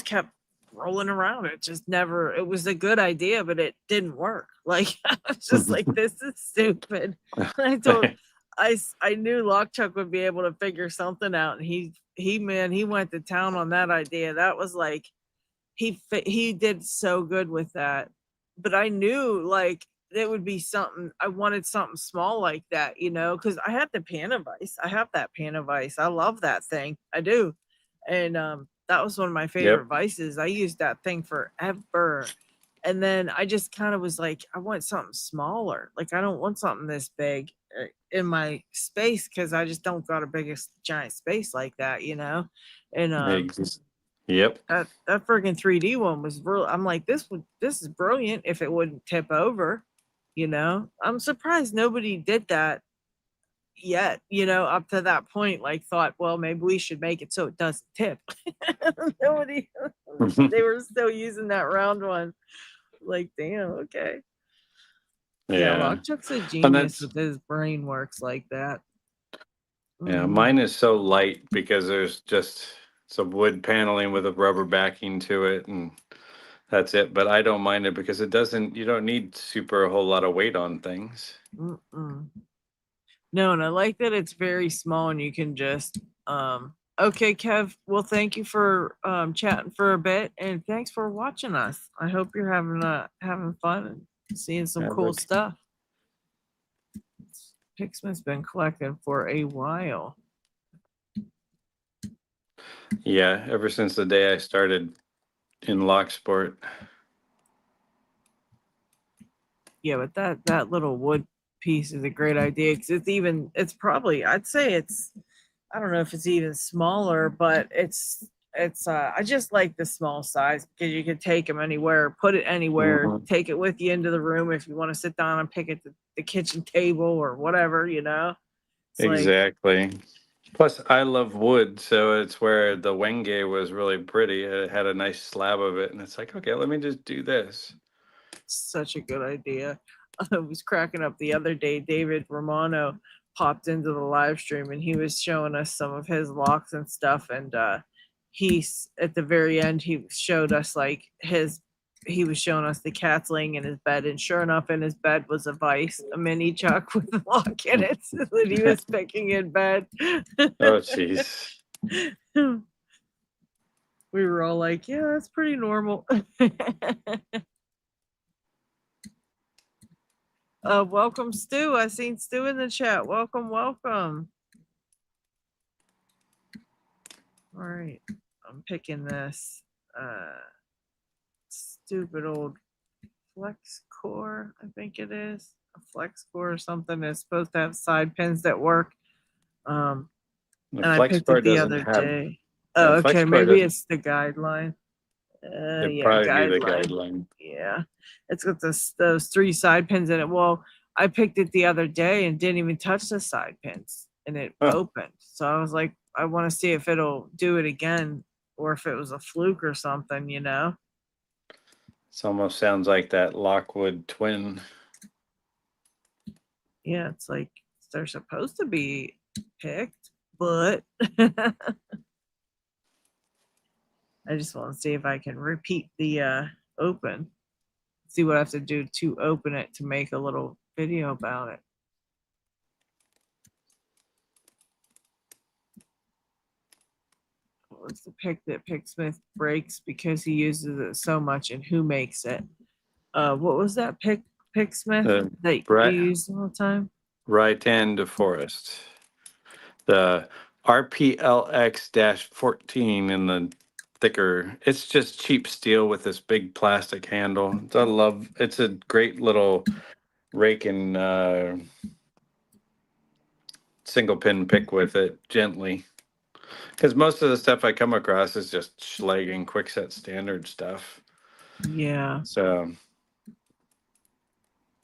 kept rolling around. It just never it was a good idea, but it didn't work. Like I was just like, this is stupid. I told I knew Lockchuck would be able to figure something out. And he went to town on that idea. That was like he did so good with that. But I knew like it would be something I wanted something small like that, because I had the pan of ice. I have that pan of ice. I love that thing. I do. And that was one of my yep, favorite vices. I used that thing forever. And then I just kind of was like, I want something smaller. Like I don't want something this big in my space because I just don't got a biggest giant space like that. And yep, that friggin' 3D one was real. I'm like, this is brilliant if it wouldn't tip over. I'm surprised nobody did that yet, up to that point, like thought, well, maybe we should make it so it doesn't tip. Nobody they were still using that round one. Like, damn, okay. Yeah, yeah. Lockchuck's a And genius that's with his brain works like that. yeah. Mhm. Mine is so light because there's just some wood paneling with a rubber backing to it, and that's it. But I don't mind it because it doesn't. You don't need super a whole lot of weight on things. Mm-mm. No, and I like that it's very small and you can just okay, Kev. Well, thank you for chatting for a bit and thanks for watching us. I hope you're having fun and seeing some Yeah, cool Rick. stuff. Picksmith's been collecting for a while. Yeah, ever since the day I started in Locksport. Yeah, but that little wood piece is a great idea because it's probably I'd say it's I don't know if it's even smaller, but it's I just like the small size because you can take them anywhere, put it anywhere, Mhm. take it with you into the room if you want to sit down and pick at the kitchen table or whatever. It's like Exactly. Plus, I love wood, so it's where the Wenge was really pretty. It had a nice slab of it, and it's like, okay, let me just do this. such a good idea. I was cracking up the other day. David Romano popped into the live stream and he was showing us some of his locks and stuff. And he's at the very end, he showed us like he was showing us the cat's laying in his bed, and sure enough, in his bed was a vice, a mini Chuck with a lock in it that he was picking in bed. Oh, jeez. We were all like, "Yeah, that's pretty normal." Welcome, Stu. I seen Stu in the chat. Welcome, welcome. All right, I'm picking this stupid old flex core. I think it is a flex core or something. It's supposed to have side pins that work. Um, The and I flex picked it core the doesn't other have. day. The Oh, flex okay. core Maybe doesn't. it's the guideline. It'd Yeah, probably be the guideline. guideline. Yeah, it's got those three side pins in it. Well, I picked it the other day and didn't even touch the side pins, and it Huh. opened. So I was like, I want to see if it'll do it again, or if it was a fluke or something. It almost sounds like that Lockwood twin. Yeah, it's like they're supposed to be picked, but I just want to see if I can repeat the open. See what I have to do to open it to make a little video about it. What's the pick that Picksmith breaks because he uses it so much, and who makes it? What was that Picksmith The that you right use all the time? right hand to forest. The RPLX-14 in the thicker. It's just cheap steel with this big plastic handle. I love. It's a great little rake and single pin pick with it gently. Because most of the stuff I come across is just Schlage and quickset standard stuff. Yeah. So,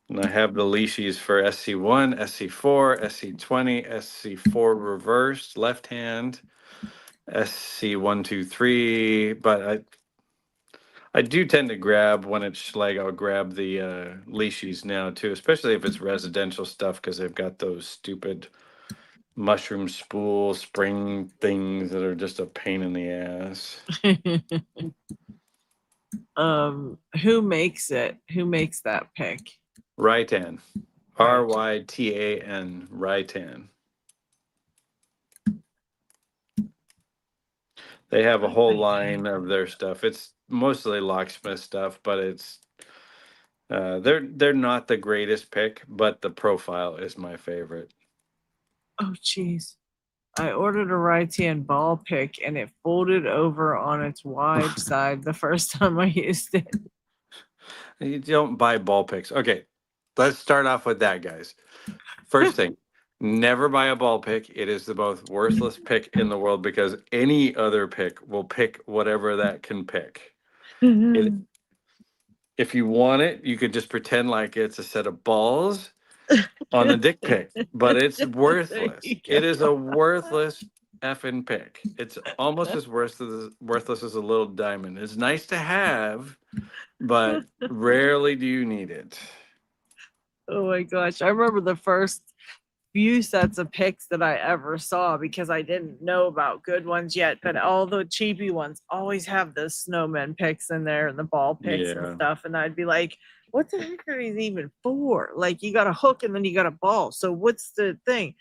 and I have the Lishis for SC1, SC4, SC20, SC4 reversed, left hand, SC123. But I do tend to grab when it's Schlage. I'll grab the Lishis now too, especially if it's residential stuff because they've got those stupid mushroom spool spring things that are just a pain in the ass. Who makes it? Who makes that pick? Rytan. Right. Rytan. Rytan. They have a whole line of their stuff. It's mostly locksmith stuff, but it's they're not the greatest pick, but the profile is my favorite. Oh jeez. I ordered a right-hand ball pick and it folded over on its wide side the first time I used it. You don't buy ball picks. Okay, let's start off with that, guys. First thing, never buy a ball pick. It is the most worthless pick in the world because any other pick will pick whatever that can pick. It, if you want it, you could just pretend like it's a set of balls on a dick pic, but it's worthless. It is a worthless effing pick. It's almost as worthless as a little diamond. It's nice to have, but rarely do you need it. Oh my gosh. I remember the first few sets of picks that I ever saw because I didn't know about good ones yet, but all the cheapy ones always have the snowman picks in there and the ball picks and Yeah. stuff. And I'd be like, what the heck are these even for? Like you got a hook and then you got a ball. So what's the thing?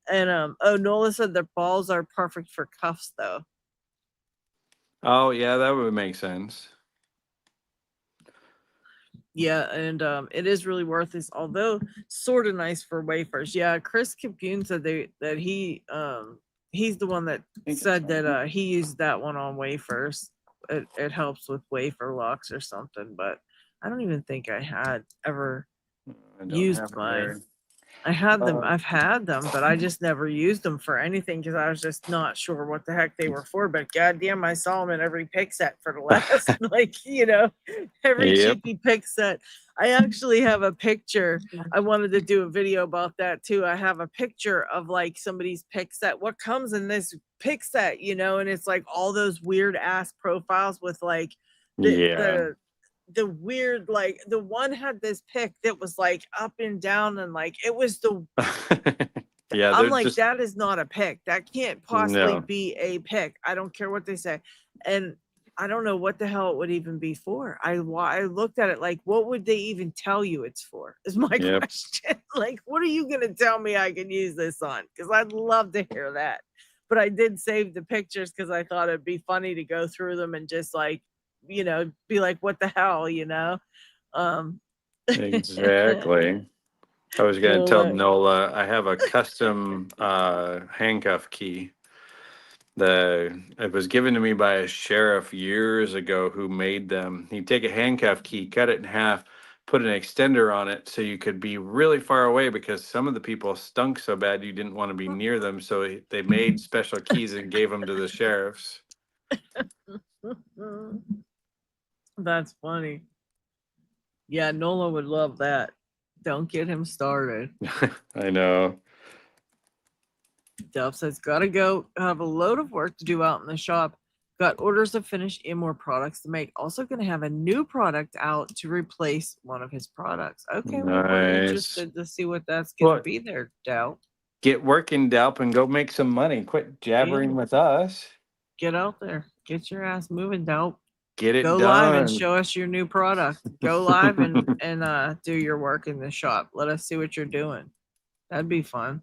And Nola said their balls are perfect for cuffs though. Oh yeah, that would make sense. Yeah, and it is really worth this, although sort of nice for wafers. Yeah, Chris Compune said that he's the one that said that he used that one on wafers. It helps with wafer locks or something, but I don't even think I had ever used mine. I had them. I've had them, but I just never used them for anything because I was just not sure what the heck they were for. But goddamn, I saw them in every pick set for the last, every Yep. cheapy pick set. I actually have a picture. I wanted to do a video about that too. I have a picture of like somebody's pick set. What comes in this pick set, and it's like all those weird ass profiles with like Yeah. the weird, like the one had this pick that was like up and down and like it was Yeah, I'm they're like, just that is not a pick. That can't possibly no. be a pick. I don't care what they say. And I don't know what the hell it would even be for. I looked at it like, what would they even tell you it's for? Is my Yep. question. Like, what are you gonna tell me I can use this on? Because I'd love to hear that. But I did save the pictures because I thought it'd be funny to go through them and just like, be like, what the hell, Exactly. I was gonna Well, tell Nola I have a custom handcuff key. It was given to me by a sheriff years ago who made them. He'd take a handcuff key, cut it in half, put an extender on it so you could be really far away because some of the people stunk so bad you didn't want to be near them. So they made special keys and gave them to the sheriffs. that's funny. Yeah, Nola would love that. Don't get him started. I know. Delph says, gotta go. Have a load of work to do out in the shop. Got orders to finish and more products to make. Also gonna have a new product out to replace one of his products. Okay, well, we're Nice. interested to see what that's gonna be there, Delph. Get working, Dalp, and go make some money. Quit jabbering with us. Get out there. Get your ass moving, Delph. Get it Go done. live and show us your new product. Go live and do your work in the shop. Let us see what you're doing. That'd be fun.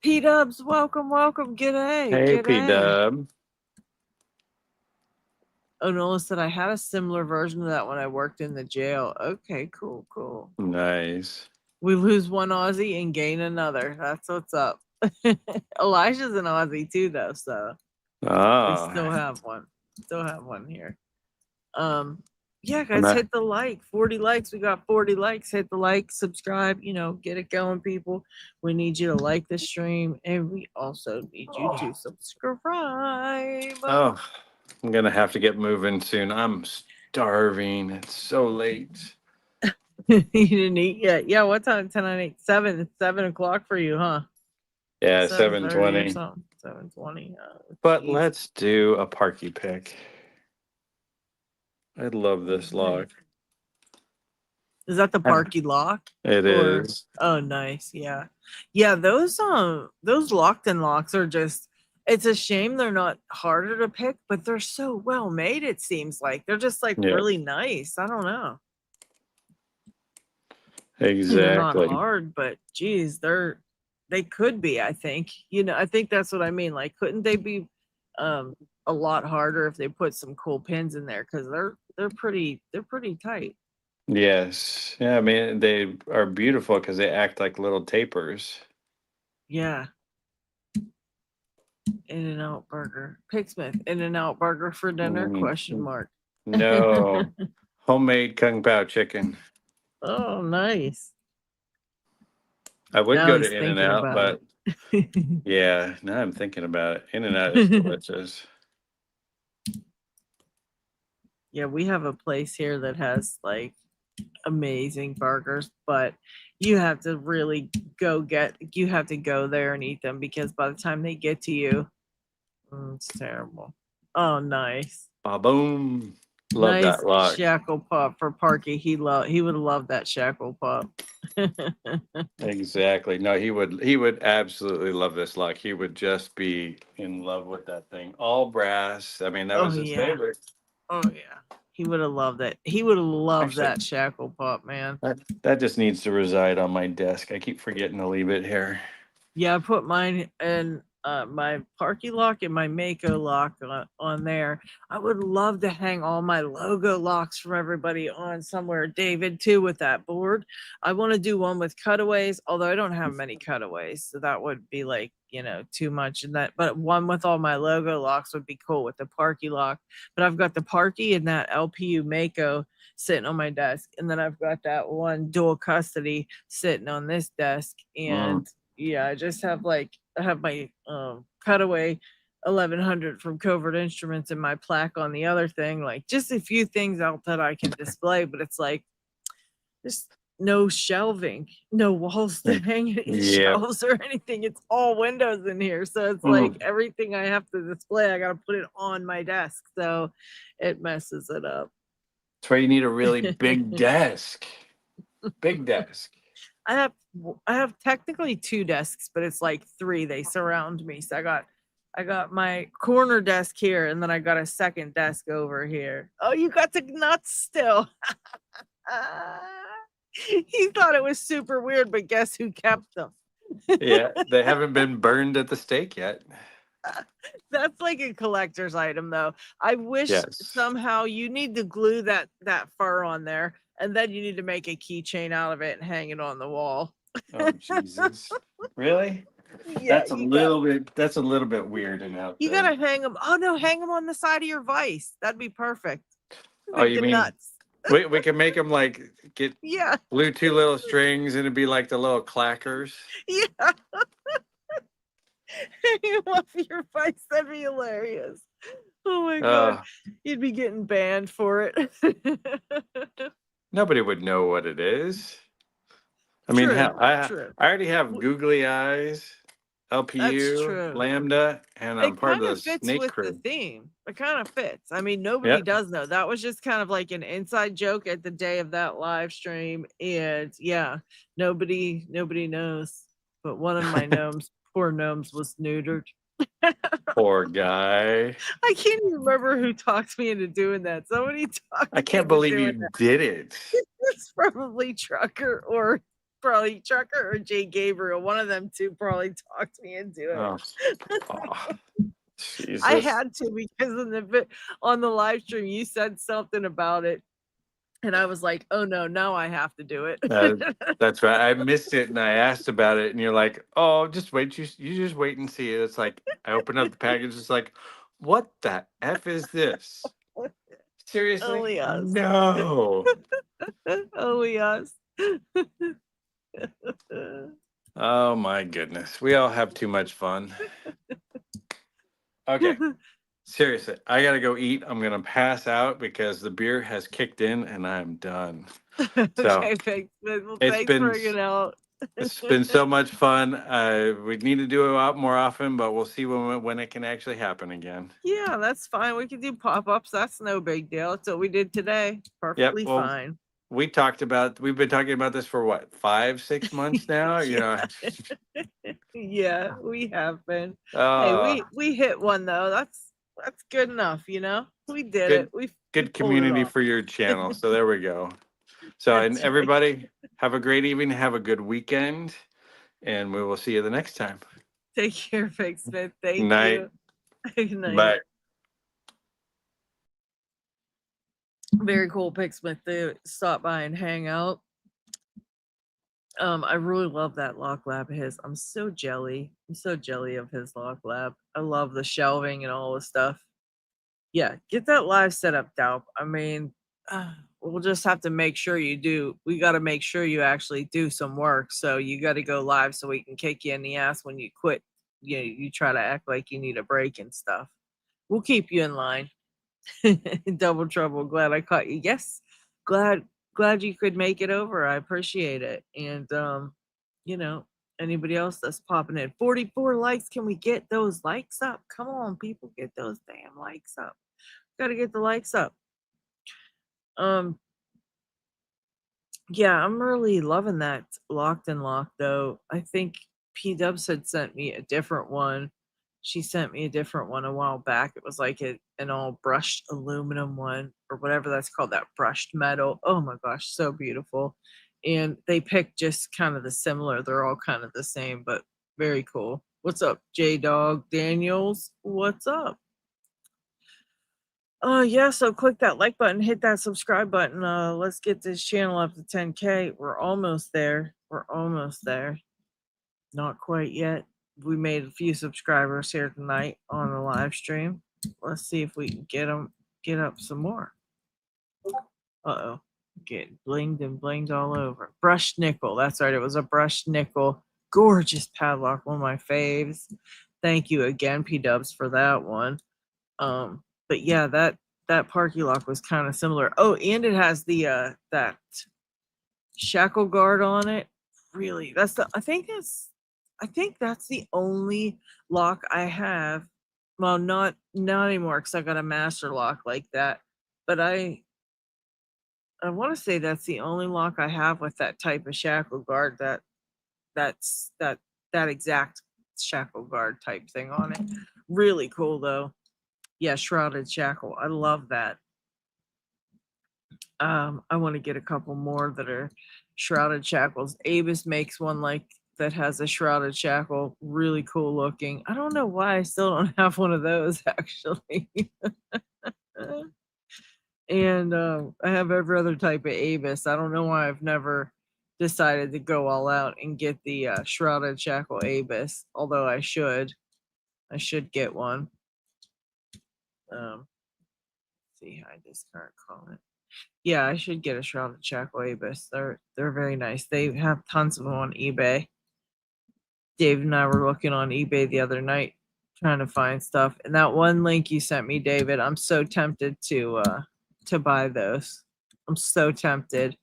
P-Dubs, welcome. G'day. Hey, G'day. P-Dub. Oh, Nola said I had a similar version of that when I worked in the jail. Okay, cool, cool. Nice. We lose one Aussie and gain another. That's what's up. Elijah's an Aussie too, though, so we still Ah, have one. Still have one here. Yeah, I'm guys, not, hit the like. 40 likes. We got 40 likes. Hit the like, subscribe, get it going, people. We need you to like the stream, and we also need you to subscribe. oh, I'm gonna have to get moving soon. I'm starving. It's so late. You didn't eat yet. Yeah, what time? 10 on 8. 7. It's 7 o'clock for you, huh? Yeah, 7:30 or 7:20. something. 7:20. But Jeez. let's do a parky pick. I love this Nice. log. Is that the Yeah, Parky lock? it Or is. oh, nice. Yeah. Yeah, those locked and locks are just, it's a shame they're not harder to pick, but they're so well made, it seems like. They're just like Yeah, really nice. I don't know. They're not exactly. hard, but geez, they could be, I think. I think that's what I mean. Like, couldn't they be a lot harder if they put some cool pins in there? Because they're pretty tight. Yes. Yeah, I mean, they are beautiful because they act like little tapers. Yeah. In-N-Out burger. Picksmith, In-N-Out burger for dinner? Question Mm, mark. no, homemade Kung Pao chicken. Oh, nice. I would Now go he's to thinking In-N-Out, about but it. yeah, now I'm thinking about it. In-N-Out is delicious. Yeah, we have a place here that has like amazing burgers, but you have to really you have to go there and eat them, because by the time they get to you, it's terrible. Oh, nice. Ba-boom. Love Nice that lock. shackle pup for Parky. He would love that shackle pup. Exactly. No, he would absolutely love this lock. He would just be in love with that thing. All brass. I mean, that Oh was his yeah. favorite. Oh yeah. He would have loved that. He would have loved Actually, that shackle pup, man. that just needs to reside on my desk. I keep forgetting to leave it here. Yeah, I put mine in my Parky lock and my Mako lock on there. I would love to hang all my logo locks from everybody on somewhere. David, too, with that board. I want to do one with cutaways, although I don't have many cutaways, so that would be like, too much. But one with all my logo locks would be cool with the Parky lock. But I've got the Parky and that LPU Mako sitting on my desk, and then I've got that one dual custody sitting on this desk, Mm. and yeah, I have my cutaway 1100 from Covert Instruments and my plaque on the other thing, like just a few things out that I can display, but it's like there's no shelving, no walls to hang any Yeah. shelves or anything. It's all windows in here, so it's like Mm. everything I have to display, I got to put it on my desk, so it messes it up. That's why you need a really big desk. Big desk. I have I have technically two desks, but it's like three. They surround me. So I got my corner desk here, and then I got a second desk over here. Oh, you got the nuts still. He thought it was super weird, but guess who kept them? Yeah, they haven't been burned at the stake yet. That's like a collector's item, though. I wish Yes. somehow you need to glue that fur on there, and then you need to make a keychain out of it and hang it on the wall. Oh Jesus! Really? Yeah, That's a little bit weirding out you there. gotta hang them. Oh no, hang them on the side of your vise. That'd be perfect. Oh, Like you the mean nuts. we can make them like get Yeah, glue two little strings and it'd be like the little clackers. yeah. Hang 'em off your vise. That'd be hilarious. Oh my god, Uh, you'd be getting banned for it. Nobody would know what it is. I mean, True, hell, I true. already have W- googly eyes, That's LPU, true. Lambda, and I'm It part of kind the of fits snake with the crew. theme. It kind of fits. I mean, nobody Yep. does know. That was just kind of like an inside joke at the day of that live stream. And yeah, nobody knows. But one of my gnomes, poor gnomes, was neutered. Poor guy. I can't even remember who talked me into doing that. Somebody talked I me can't into believe doing you that. did it. It's probably probably Trucker or Jay Gabriel. One of them two probably talked me into it. Oh. Oh. I Jesus. had to because on the live stream you said something about it, and I was like, "Oh no, now I have to do it." Uh, that's right. I missed it and I asked about it, and you're like, "Oh, just wait. You just wait and see it." It's like I open up the package. It's like, what the f is this? Seriously? Only us. No. Only us. Oh my goodness. We all have too much fun. Okay. Seriously, I gotta go eat. I'm gonna pass out because the beer has kicked in and I'm done. So Okay, thanks. Well, it's thanks for been hanging out. it's been so much fun. We need to do it out more often, but we'll see when it can actually happen again. Yeah, that's fine. We can do pop-ups. That's no big deal. That's what we did today. Yep. Perfectly Well, fine. we've been talking about this for what, 5, 6 months now? You know. Yeah, we have been. Hey, Uh we hit one though. That's good enough, you know? We did good it. We good pulled it community off. for your channel. So there we go. So and That's right. everybody have a great evening, have a good weekend, and we will see you the next time. Take care, Picksmith. Thank Night. you. Good night. Bye. Very cool, Picksmith, to stop by and hang out. I really love that lock lab of his. I'm so jelly. I'm so jelly of his lock lab. I love the shelving and all the stuff. Yeah, get that live setup, Daup. I mean, we'll just have to make sure you do. We got to make sure you actually do some work. So you got to go live so we can kick you in the ass when you quit. You try to act like you need a break and stuff. We'll keep you in line. Double trouble. Glad I caught you. Yes, glad you could make it over. I appreciate it. And you know, anybody else that's popping in. 44 likes. Can we get those likes up? Come on, people, get those damn likes up. Gotta get the likes up. Um, yeah, I'm really loving that locked and locked though. I think P Dubs had sent me a different one. She sent me a different one a while back. It was like an all brushed aluminum one or whatever that's called, that brushed metal. Oh my gosh, so beautiful. And they picked just kind of the similar. They're all kind of the same, but very cool. What's up, J Dog Daniels? What's up? Yeah, so click that like button, hit that subscribe button. Let's get this channel up to 10K. We're almost there. We're almost there. Not quite yet. We made a few subscribers here tonight on the live stream. Let's see if we can get up some more. Uh-oh. Get blinged and blinged all over. Brushed nickel. That's right. It was a brushed nickel. Gorgeous padlock. One of my faves. Thank you again, P Dubs, for that one. But yeah, that Parky lock was kind of similar. Oh, and it has the that shackle guard on it. Really, I think that's the only lock I have. Well, not anymore because I got a master lock like that. But I want to say that's the only lock I have with that type of shackle guard, that exact shackle guard type thing on it. Really cool though. Yeah, shrouded shackle. I love that. I want to get a couple more that are shrouded shackles. Avis makes one like that has a shrouded shackle, really cool looking. I don't know why I still don't have one of those actually. And I have every other type of Avis. I don't know why I've never decided to go all out and get the shrouded shackle Avis, although I should. I should get one. See, hide this current comment. Yeah, I should get a shrouded shackle Avis. They're very nice. They have tons of them on eBay. Dave and I were looking on eBay the other night trying to find stuff. And that one link you sent me, David, I'm so tempted to buy those. I'm so tempted.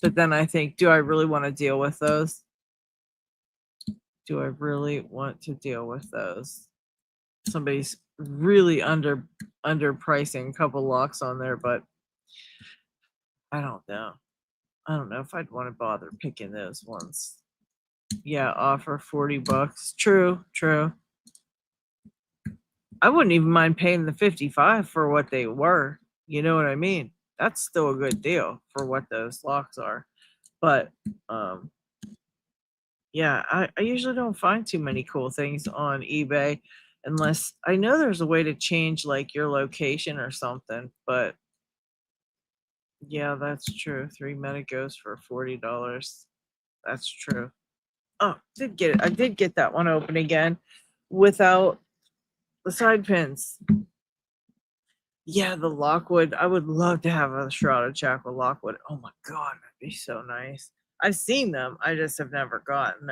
But then I think, do I really want to deal with those? Do I really want to deal with those? Somebody's really underpricing a couple locks on there, but I don't know. I don't know if I'd want to bother picking those ones. Yeah, offer $40. True. I wouldn't even mind paying the 55 for what they were. You know what I mean? That's still a good deal for what those locks are. But yeah, I usually don't find too many cool things on eBay. Unless I know there's a way to change like your location or something, but yeah, that's true. 3 Medigos for $40. That's true. Oh, did get it. I did get that one open again without the side pins. Yeah, the Lockwood. I would love to have a shrouded shackle Lockwood. Oh my god, that'd be so nice. I've seen them. I just have never gotten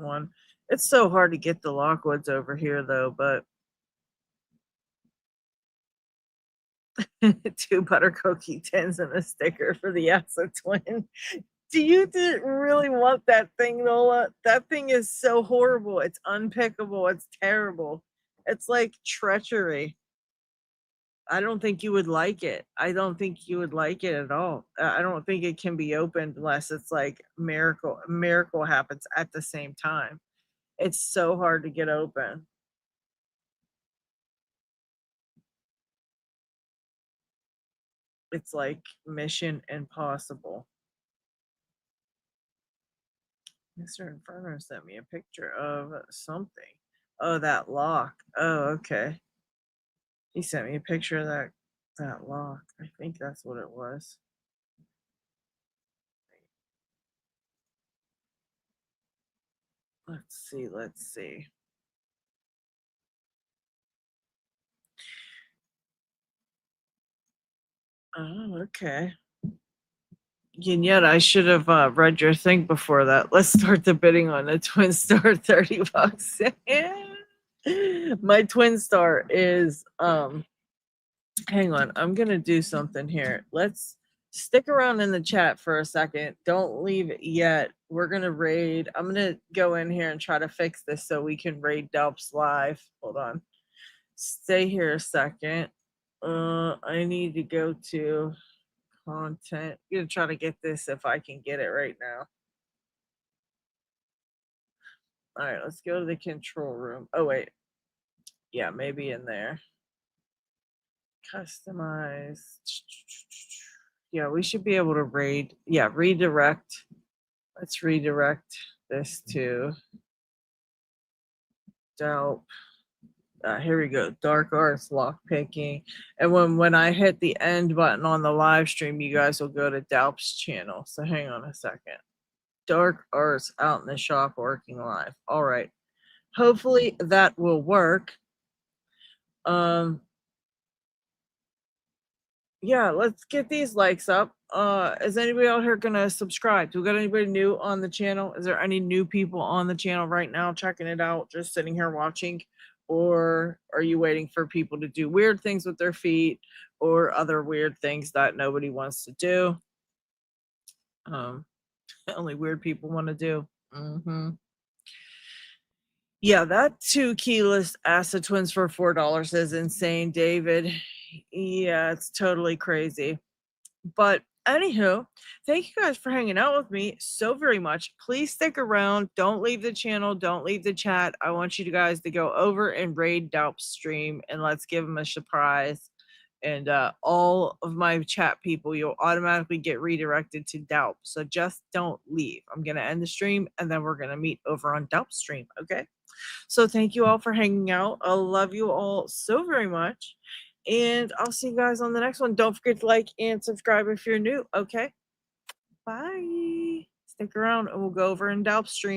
one. It's so hard to get the Lockwoods over here though, but 2 butter cookie tins and a sticker for the Asa twin. Do you really want that thing, Nola? That thing is so horrible. It's unpickable. It's terrible. It's like treachery. I don't think you would like it. I don't think you would like it at all. I don't think it can be opened unless it's like miracle happens at the same time. It's so hard to get open. It's like mission impossible. Mr. Inferno sent me a picture of something. Oh, that lock. Oh, okay. He sent me a picture of that lock. I think that's what it was. Let's see. Let's see. Oh, okay. And yet I should have read your thing before that. Let's start the bidding on the Twin Star, $30. My Twin Star is hang on, I'm gonna do something here. Let's stick around in the chat for a second. Don't leave it yet. We're gonna raid. I'm gonna go in here and try to fix this so we can raid Delps live. Hold on. Stay here a second. I need to go to content. I'm gonna try to get this if I can get it right now. All right, let's go to the control room. Oh wait, yeah, maybe in there. Customize. Yeah, we should be able to raid. Yeah, redirect. Let's redirect this to Delp. Here we go. Dark Arts Lockpicking. And when I hit the end button on the live stream, you guys will go to Delp's channel. So hang on a second. Dark Arts out in the shop working live. All right. Hopefully that will work. Yeah, let's get these likes up. Is anybody out here gonna subscribe? Do we got anybody new on the channel? Is there any new people on the channel right now checking it out, just sitting here watching? Or are you waiting for people to do weird things with their feet or other weird things that nobody wants to do? Only weird people want to do. Yeah, that 2 keyless acid twins for $4 is insane, David. Yeah, it's totally crazy. But anywho, thank you guys for hanging out with me so very much. Please stick around. Don't leave the channel. Don't leave the chat. I want you guys to go over and raid Delp's stream and let's give him a surprise. And all of my chat people, you'll automatically get redirected to Delp. So just don't leave. I'm going to end the stream and then we're going to meet over on Delp's stream. Okay. So thank you all for hanging out. I love you all so very much. And I'll see you guys on the next one. Don't forget to like and subscribe if you're new. Okay. Bye. Stick around and we'll go over in Delp stream.